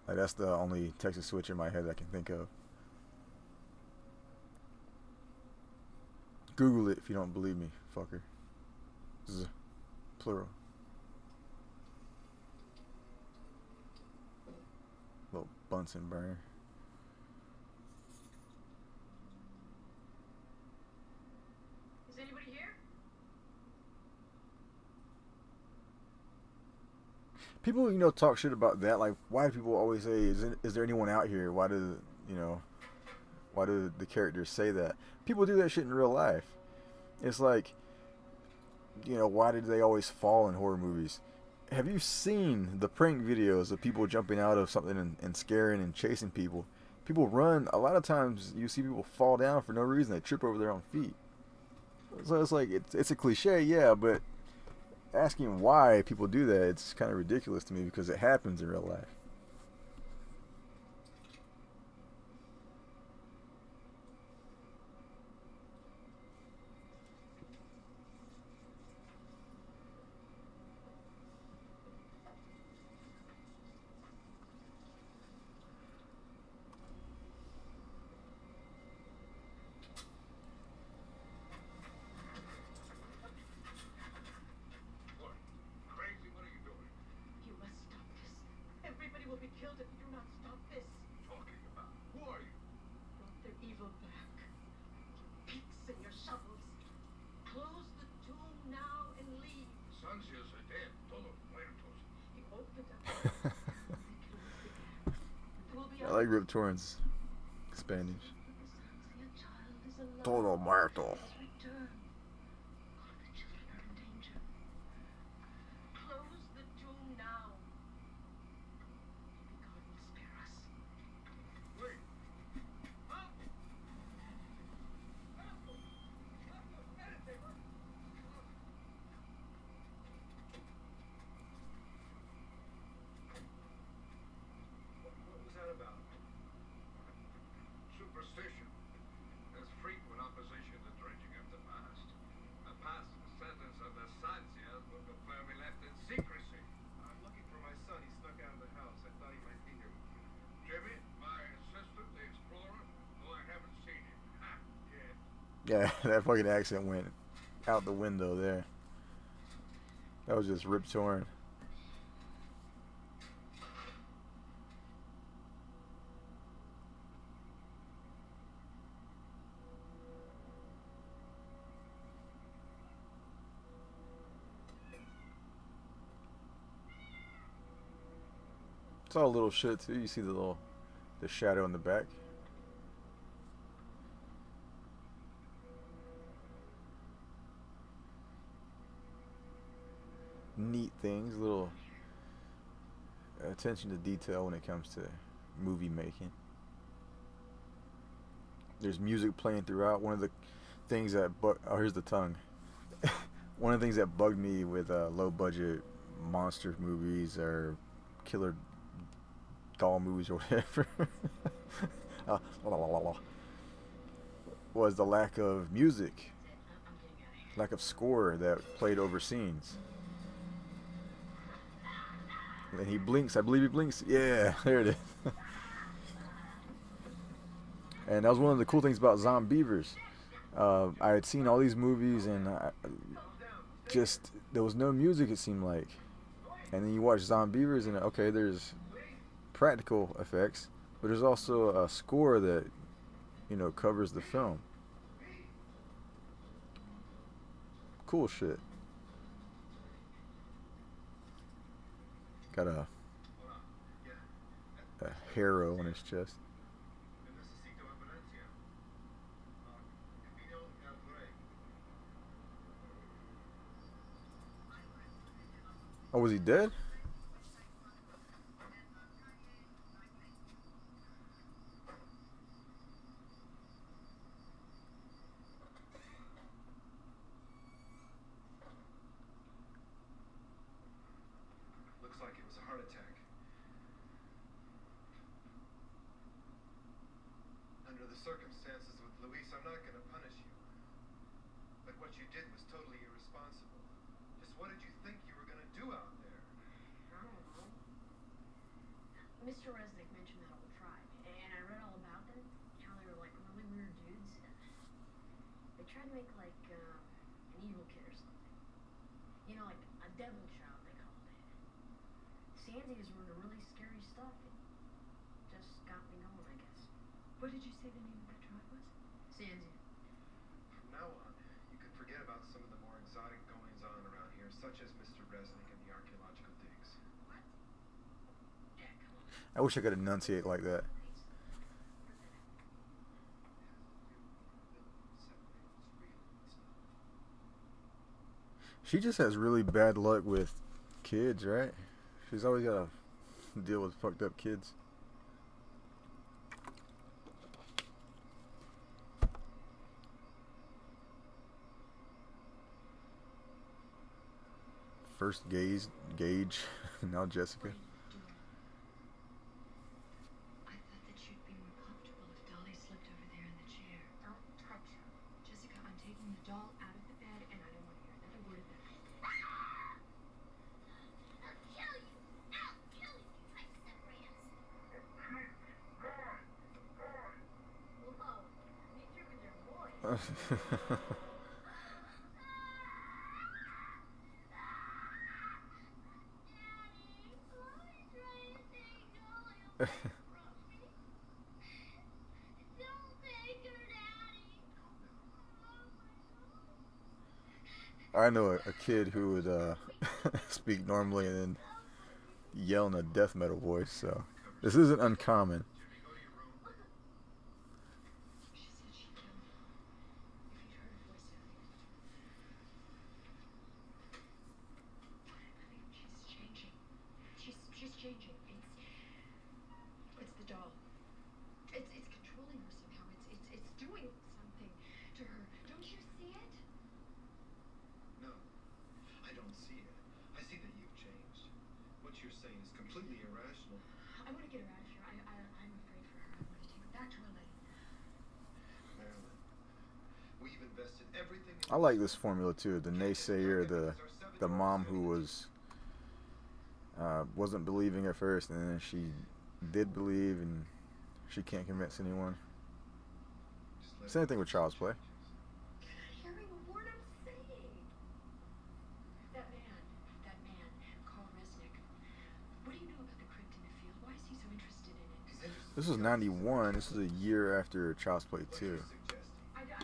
Like, that's the only Texas switch in my head I can think of. Google it if you don't believe me, fucker. Z, plural. Little Bunsen burner. Is anybody here? People, you know, talk shit about that. Like, why do people always say, is there anyone out here? Why do the characters say that? People do that shit in real life. It's like, you know, why did they always fall in horror movies? Have you seen the prank videos of people jumping out of something and scaring and chasing people? People run. A lot of times you see people fall down for no reason. They trip over their own feet. So it's like, it's a cliche, yeah, but asking why people do that, it's kind of ridiculous to me because it happens in real life. What? Crazy? What are you doing? You must stop this. Everybody will be killed if you do not stop this. Talking about? Who are you? Brought their evil back. Your picks and your shovels. Close the tomb now and leave. Sancios are dead. Todos muertos. You opened up. I like Rip Torn's Spanish. Todo muerto. Close the tomb now. Maybe God will spare us. Wait. Huh? What was that about? Superstition. There's frequent opposition to dredging up the past. A past sentence of the Sancias would prefer we left in secrecy. I'm looking for my son. He snuck out of the house. I thought he might be here with you. Jimmy, my assistant, the explorer, though I haven't seen him. Ha! Yet. Yeah, that fucking accent went out the window there. That was just Rip Torn. It's all little shit too. You see the shadow in the back. Neat things, little attention to detail when it comes to movie making. There's music playing throughout. One of the things that here's the tongue. One of the things that bugged me with low budget monster movies or killer doll movies or whatever was the lack of music, lack of score that played over scenes. And he blinks. I believe he blinks. Yeah, there it is. And that was one of the cool things about Zombievers. I had seen all these movies and there was no music, it seemed like. And then you watch Zombievers and okay, there's practical effects, but there's also a score that, you know, covers the film. Cool shit. Got a a harrow on his chest. Necesito ambulancia. Vino al Blu-ray. Oh, was he dead? Looks like it was a heart attack. Under the circumstances with Luis, I'm not going to punish you. But what you did was totally irresponsible. Just what did you think you were going to do out there? I don't know. Mr. Resnick mentioned that whole tribe, and I read all about them, how they were like really weird dudes. They tried to make like an evil kid or something. You know, like a devil child, they called it. Sansies were into really scary stuff. It just got me going, I guess. What did you say the name of the tribe was? Sansia. From now on, you can forget about some of the more exotic goings-on around here, such as Mr. Resnick and the archaeological digs. What? Yeah, come on. I wish I could enunciate like that. She just has really bad luck with kids, right? She's always got to deal with fucked up kids. First Gage, now Jessica. I thought that you'd be more comfortable if Dolly slept over there in the chair. Don't touch her. Jessica, I'm taking the doll out of the bed, and I don't want to hear another word of that. I'll kill you! I'll kill you if you try to separate us. Whoa, me too with your voice. I know a kid who would speak normally and then yell in a death metal voice, so this isn't uncommon. She said she'd kill me if you'd heard her voice earlier. I think she's changing. She's changing. It's the doll. It's controlling her somehow. It's doing something to her. Don't you see it? No, I don't see it. I see that you've changed. What you're saying is completely irrational. I want to get her out of here. I'm afraid for her. I want to take her back to LA. Marilyn, we've invested everything in I like this formula too. The naysayer, the mom who wasn't believing at first, and then she did believe, and she can't convince anyone. Just let Same thing with Child's Play. You're not hearing a word I'm saying. That man, Carl Resnick. What do you know about the crypt in the field? Why is he so interested in it? He's interested This was in '91. This was a year after Child's Play what 2. you're suggesting. I don't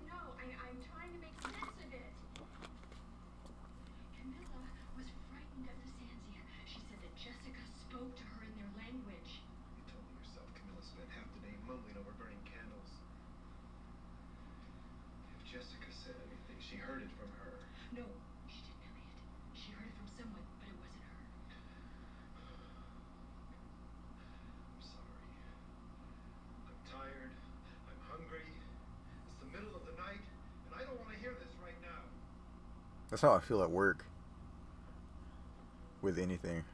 know. I'm trying to make sense of it. Camilla was frightened of the Sansia. She said that Jessica spoke to her in their language. You told me yourself Camilla spent half the day mumbling over burning candles. If Jessica said anything, she heard it from her. No, she didn't, Elliot. She heard it from someone, but it wasn't her. I'm sorry. I'm tired. I'm hungry. It's the middle of the night, and I don't want to hear this right now. That's how I feel at work with anything.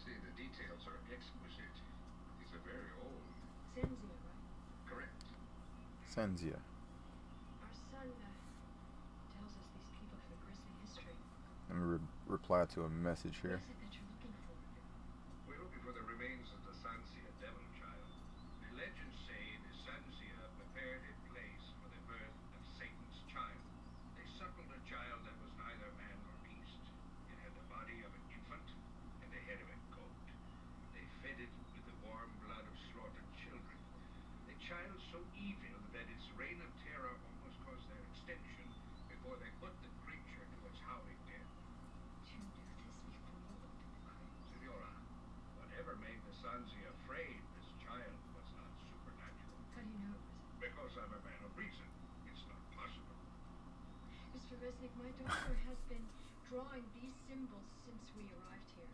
See, the details are exquisite. These are very old. Sanzia, right? Correct. Senzia. Our son tells us these people have a grisly history. Let me reply to a message What here. is it that you're looking for? We're looking for the remains of the Sanzia devil child. The legends say the Sanzia prepared a place for the birth of Satan's child. They suckled a child that was neither man nor beast. It had the body of an infant and the head of a goat. They fed it with the warm blood of slaughtered children. The child so evil that its reign of terror almost caused their extinction before they put the creature to its howling death. You knew this before you opened the crate. Senora, whatever made the Sanzia afraid, this child was not supernatural. How do you know it was? Because I'm a man of reason. It's not possible. Mr. Resnick, my daughter has been drawing these symbols since we arrived here.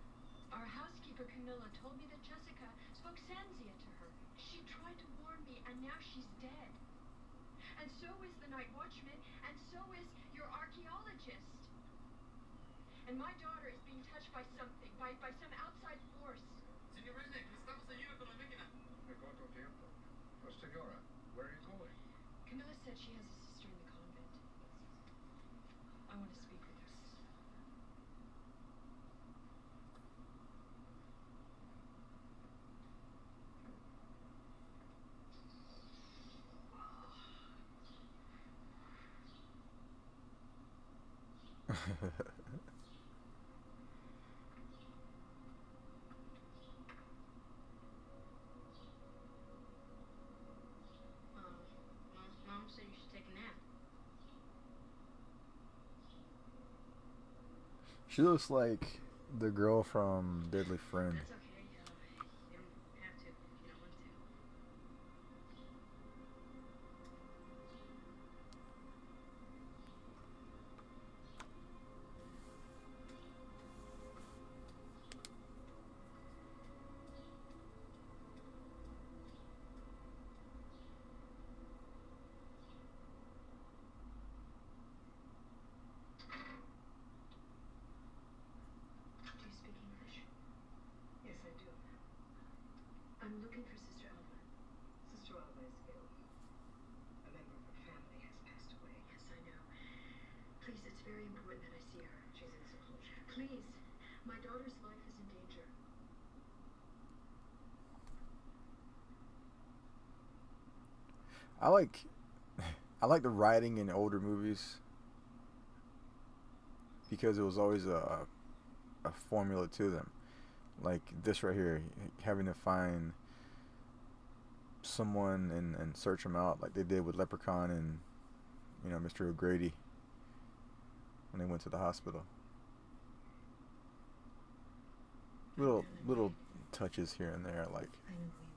Our housekeeper, Camilla, told me that Jessica spoke Sanzia to her. She tried to warn me, and now she's dead. And so is the night watchman, and so is your archaeologist. And my daughter is being touched by something, by some outside force. Señor Resnick, necesitamos ayuda con la máquina. Me corto tiempo. Oh, Senora, where are you going? Camilla said she has a sister in the convent. I want to speak with her. Mom said you should take a nap. She looks like the girl from Deadly Friend. That's okay. You don't have to if you don't want to. Do you speak English? Yes, I do. I'm looking for Sister Alva. Sister Alva is ill. A member of her family has passed away. Yes, I know. Please, it's very important that I see her. She's in seclusion. Please, my daughter's life is in danger. I like the writing in older movies because it was always a formula to them. Like this right here, having to find someone and search them out, like they did with Leprechaun and Mr. O'Grady when they went to the hospital. Little touches here and there, like. I know who you are.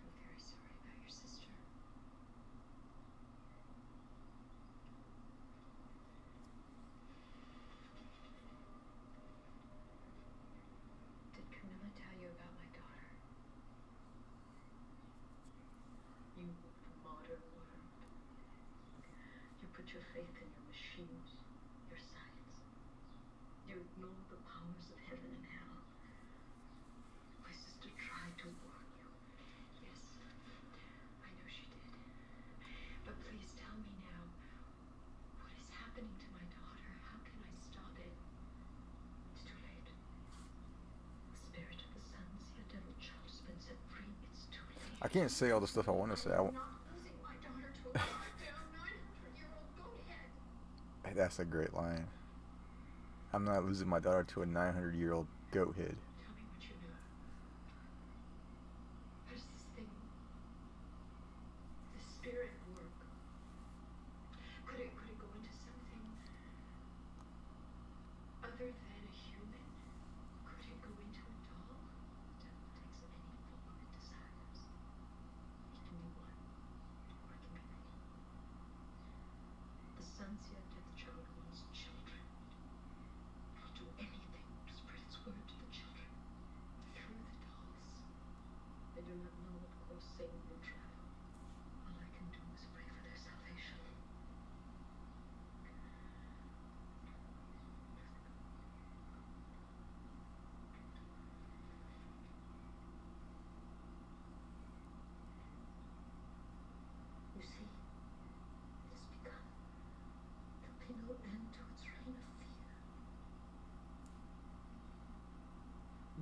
I'm very sorry about your sister. Did Camilla tell you about my daughter? You, the modern world. You put your faith in your machines, your science. You ignore the powers of heaven and hell. My sister tried to warn you. Yes, I know she did. But please tell me now, what is happening to my daughter? How can I stop it? It's too late. The spirit of the Sanzia devil child has been set free. It's too late. I can't say all the stuff I want to say. I'm not losing my daughter to a goddamn 900-year-old goat head. That's a great line. I'm not losing my daughter to a 900-year-old goat head. Tell me what you know. How does this thing, the spirit, work? Could it go into something other than a human? Could it go into a doll? The devil takes any form it desires. It can be one, or it can be many. The Sanzia death child wants children. It'll do anything to spread its word to the children. Through the dolls. They do not know what course Satan will travel. All I can do is pray for their salvation.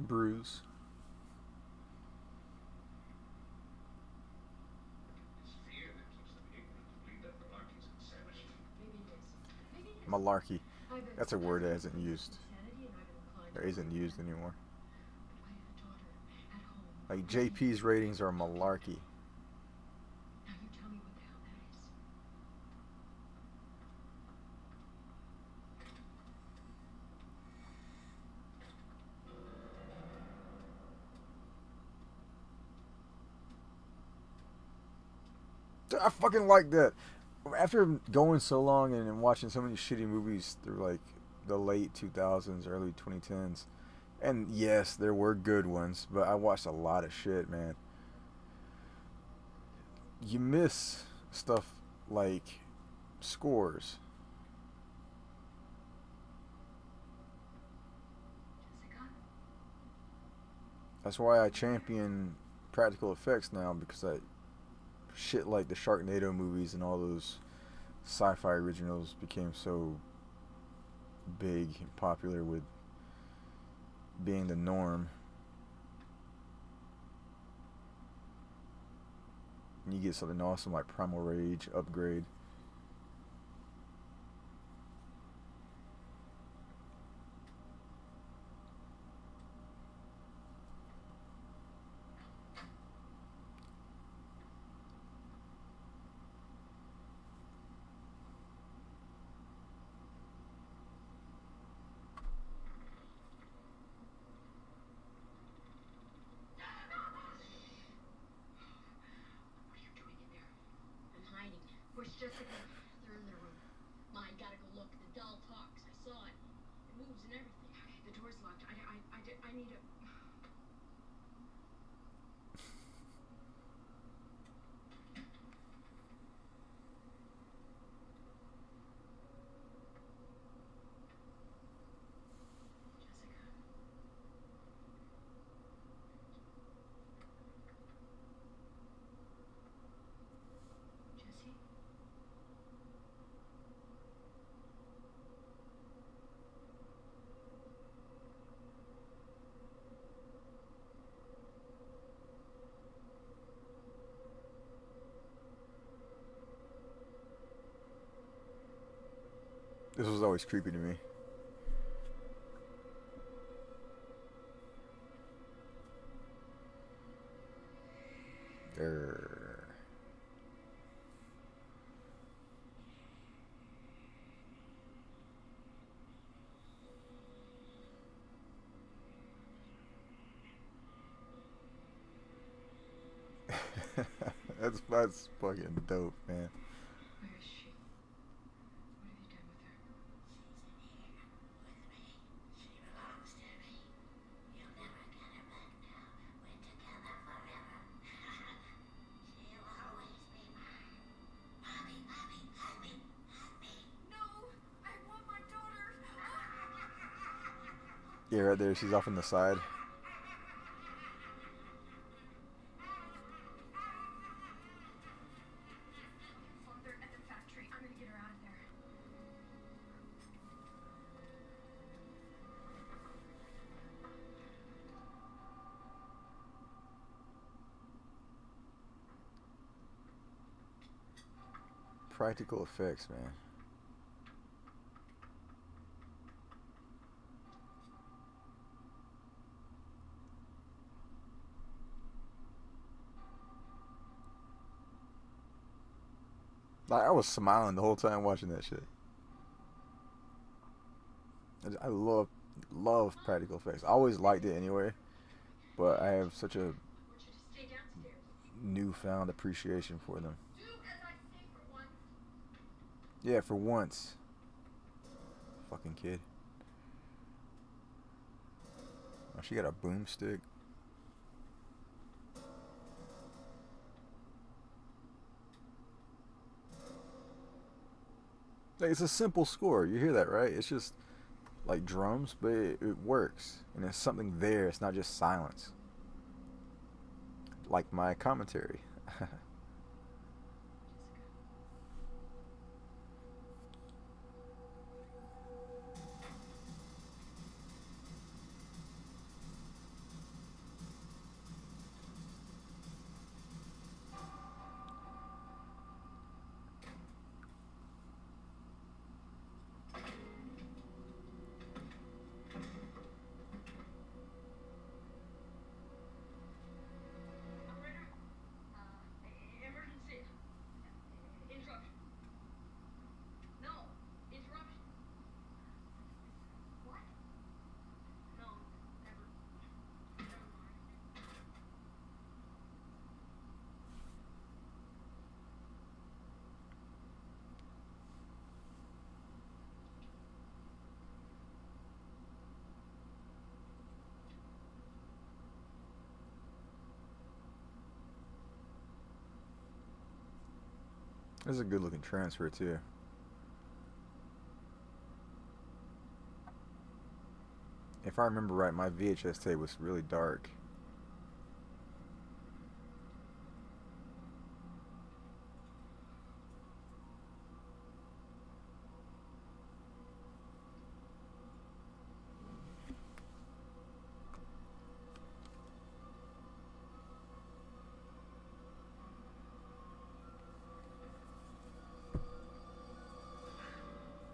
bruise. It's fear that keeps them ignorant. Believe that malarkey's insanity. Maybe it is. Maybe it is. Malarkey. I've been That's a word that isn't fascinated used. with insanity, and I've been inclined Or to isn't believe used that. anymore. But I have a daughter at home. Like who needs JP's ratings are malarkey. Now you tell me what the hell that is. I fucking like that. After going so long and watching so many shitty movies through like the late 2000s, early 2010s, and yes, there were good ones, but I watched a lot of shit, man. You miss stuff like scores. Jessica? That's why I champion practical effects now, because I shit like the Sharknado movies and all those sci-fi originals became so big and popular with being the norm. And you get something awesome like Primal Rage, Upgrade. What are you doing in there? I'm hiding. Where's Jessica? They're in their room. Ma, you gotta go look. The doll talks. I saw it. It moves and everything. Okay, the door's locked. I need a... Jessica? Jessie? This was always creepy to me. There. That's fucking dope, man. Where is she? What have you done with her? She belongs to me. You'll never get her back now. We're together forever. She'll always be mine. Mommy, mommy, hug me, hug me. No, I want my daughter. Yeah, right there. She's off on the side. Father, at the factory. I'm gonna get her out of there. Practical effects, man. Like, I was smiling the whole time watching that shit. I love practical effects. I always liked it anyway, but I have such a I want you to stay downstairs. newfound appreciation for them. Do as I say for once. Yeah, for once. Fucking kid. Oh, she got a boomstick. Like, it's a simple score. You hear that, right? It's just like drums, but it works. And there's something there. It's not just silence. Like my commentary. This is a good looking transfer too. If I remember right, my VHS tape was really dark.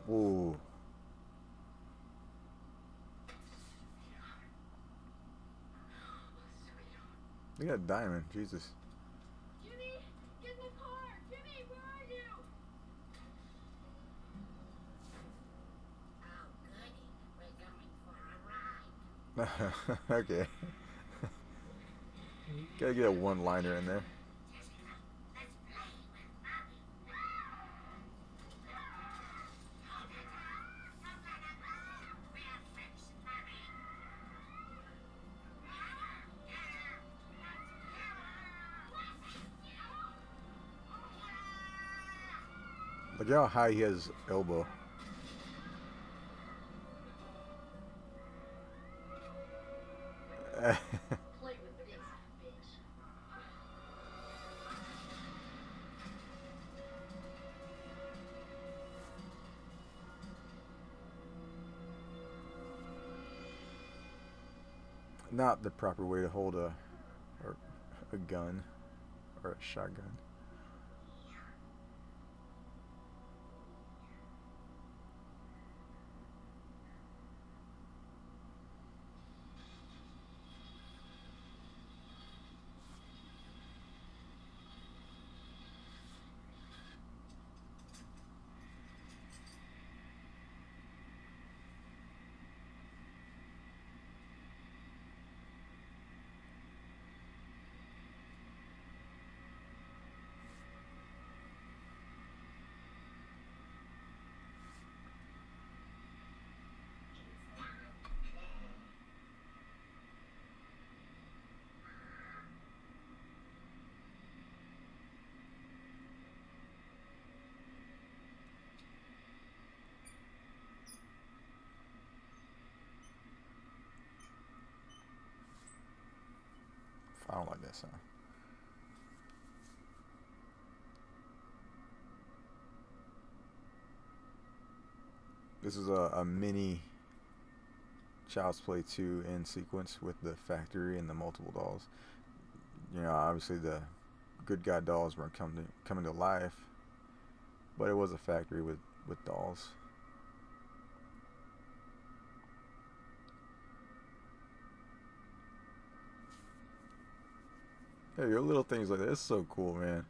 Ooh. Look at that diamond, Jesus. Jimmy, get in the car! Jimmy, where are you? Oh, goody. We're going for a ride. Okay. Gotta get a one-liner in there. Jessica, let's play with Mommy. We are friends, Mommy. Look how high he has elbow. Play with this, bitch. Not the proper way to hold a gun or a shotgun. I don't like that sound. This is a mini Child's Play 2 in sequence with the factory and the multiple dolls. You know, obviously the good guy dolls weren't coming to life, but it was a factory with dolls. Hey, your little things like that. It's so cool, man.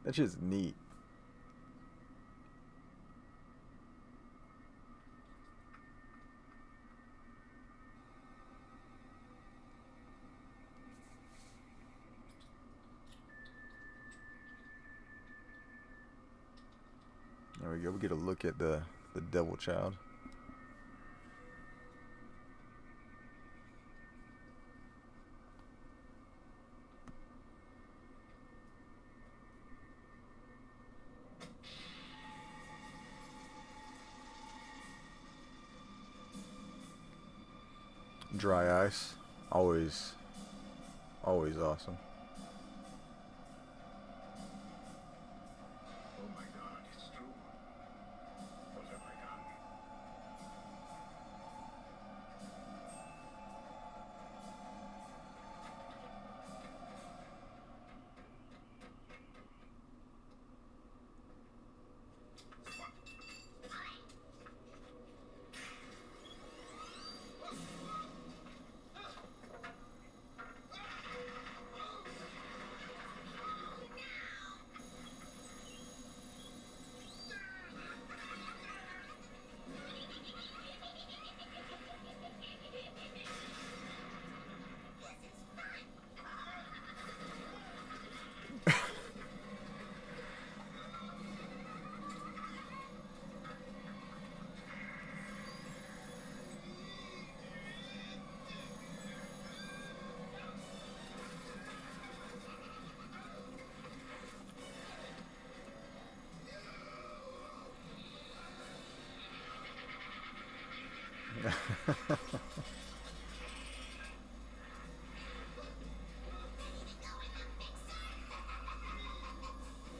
That shit's neat. There we go. We get a look at the devil child. Dry ice, always awesome. Oh my God, it's true. What have I done?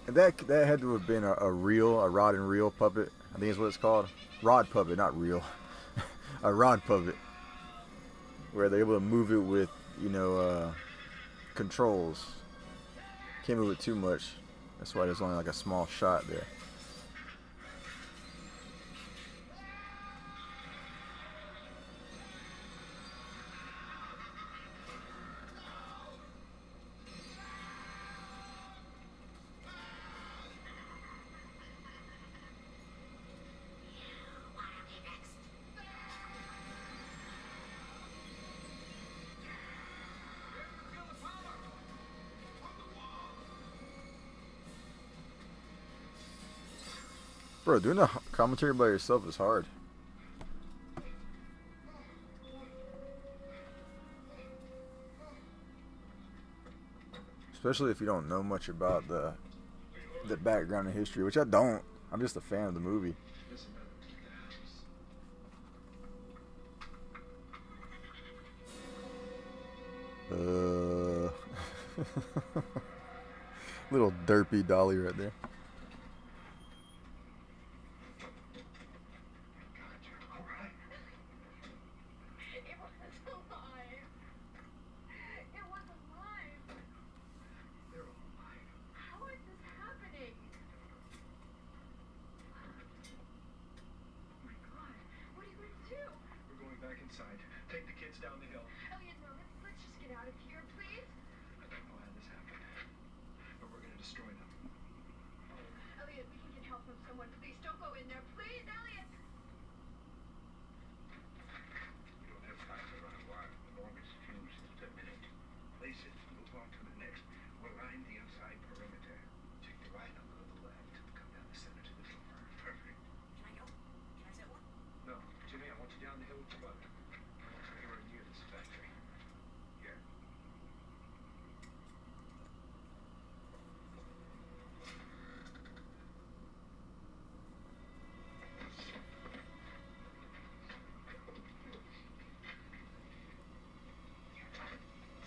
And that had to have been a rod and reel puppet. I think is what it's called. Rod puppet, not reel. A rod puppet, where they're able to move it with, you know, controls. Can't move it too much. That's why there's only like a small shot there. Bro, doing a commentary by yourself is hard. Especially if you don't know much about the background and history, which I don't. I'm just a fan of the movie. Little derpy Dolly right there. Take the kids down the hill. Elliot, no, let's just get out of here, please. I don't know how this happened, but we're gonna destroy them. Elliot, we can get help from someone. Please don't go in there. Please, Elliot. We don't have time to run a while. The longest fuse is a minute. Place it. Move on to the next. We'll line the inside perimeter. Take the right, I'll go to the left. Come down the center to the floor. Perfect. Can I go? Can I set one? No, Jimmy, I want you down the hill with the mother. Anywhere near this factory. Here.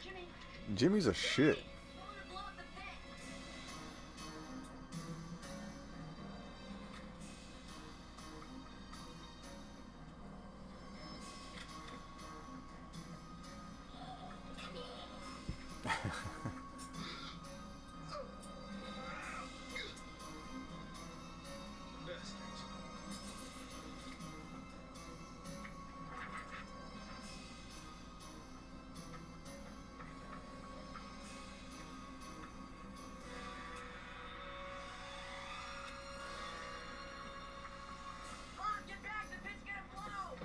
Jimmy. Jimmy's a shit. Blow up the pit. Get back, the pit's gonna blow!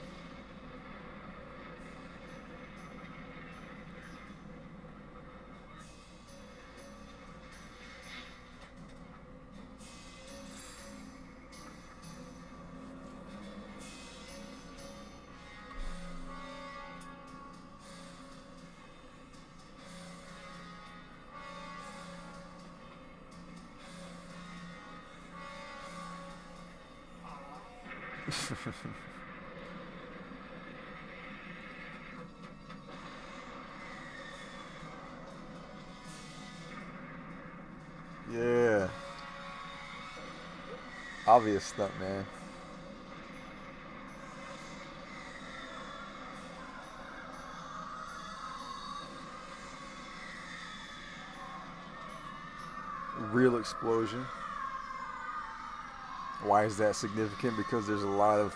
Yeah. Obvious stunt, man. Real explosion. Why is that significant? Because there's a lot of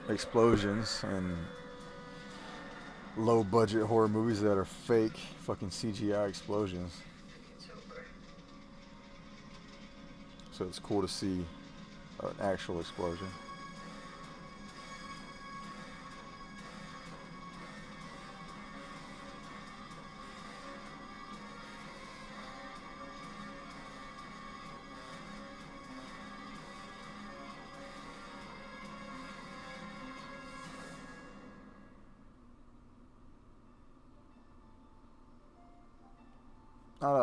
explosions and low budget horror movies that are fake fucking CGI explosions. So it's cool to see an actual explosion.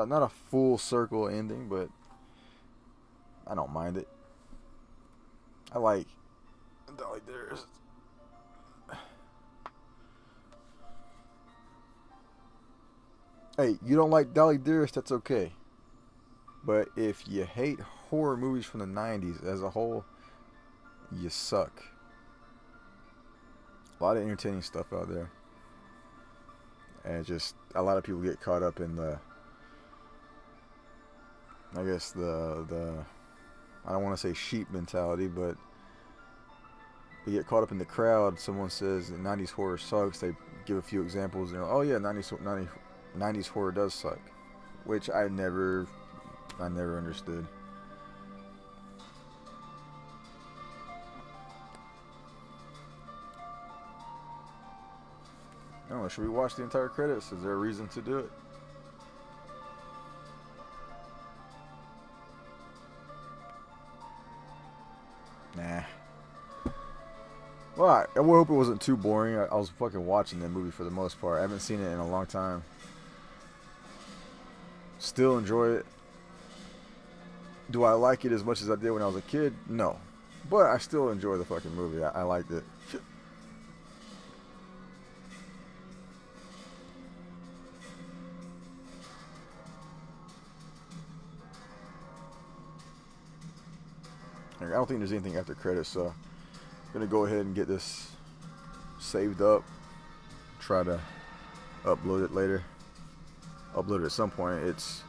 Not a full circle ending, but I don't mind it. I like Dolly Dearest. Hey, you don't like Dolly Dearest, that's okay. But if you hate horror movies from the 90s as a whole, you suck. A lot of entertaining stuff out there. And just a lot of people get caught up in the, I guess the I don't want to say sheep mentality, but they get caught up in the crowd. Someone says that 90s horror sucks. They give a few examples. And oh yeah, 90s horror does suck, which I never understood. I don't know, should we watch the entire credits? Is there a reason to do it? Nah. Well, I hope it wasn't too boring. I was fucking watching that movie for the most part. I haven't seen it in a long time. Still enjoy it. Do I like it as much as I did when I was a kid? No. But I still enjoy the fucking movie. I liked it. I don't think there's anything after credits, so I'm gonna go ahead and get this saved up. Try to upload it later. Upload it at some point. It's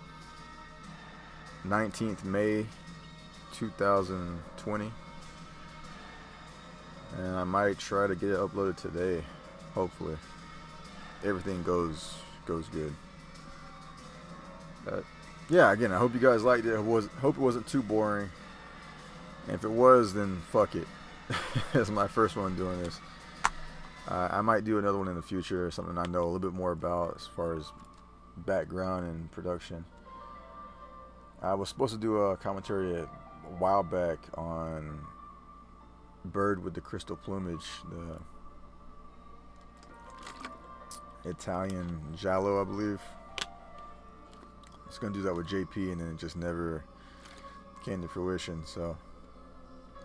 19th May 2020, and I might try to get it uploaded today. Hopefully, everything goes good. But yeah, again, I hope you guys liked it. Hope it wasn't too boring. And if it was, then fuck it. It's my first one doing this. I might do another one in the future, or something I know a little bit more about as far as background and production. I was supposed to do a commentary a while back on Bird with the Crystal Plumage, the Italian giallo, I believe. I was going to do that with JP, and then it just never came to fruition, so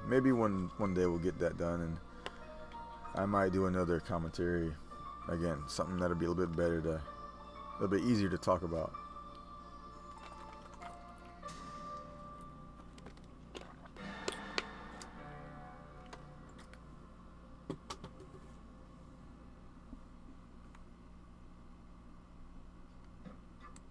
maybe one day we'll get that done, and I might do another commentary again, something that'll be a little bit better, a little bit easier to talk about.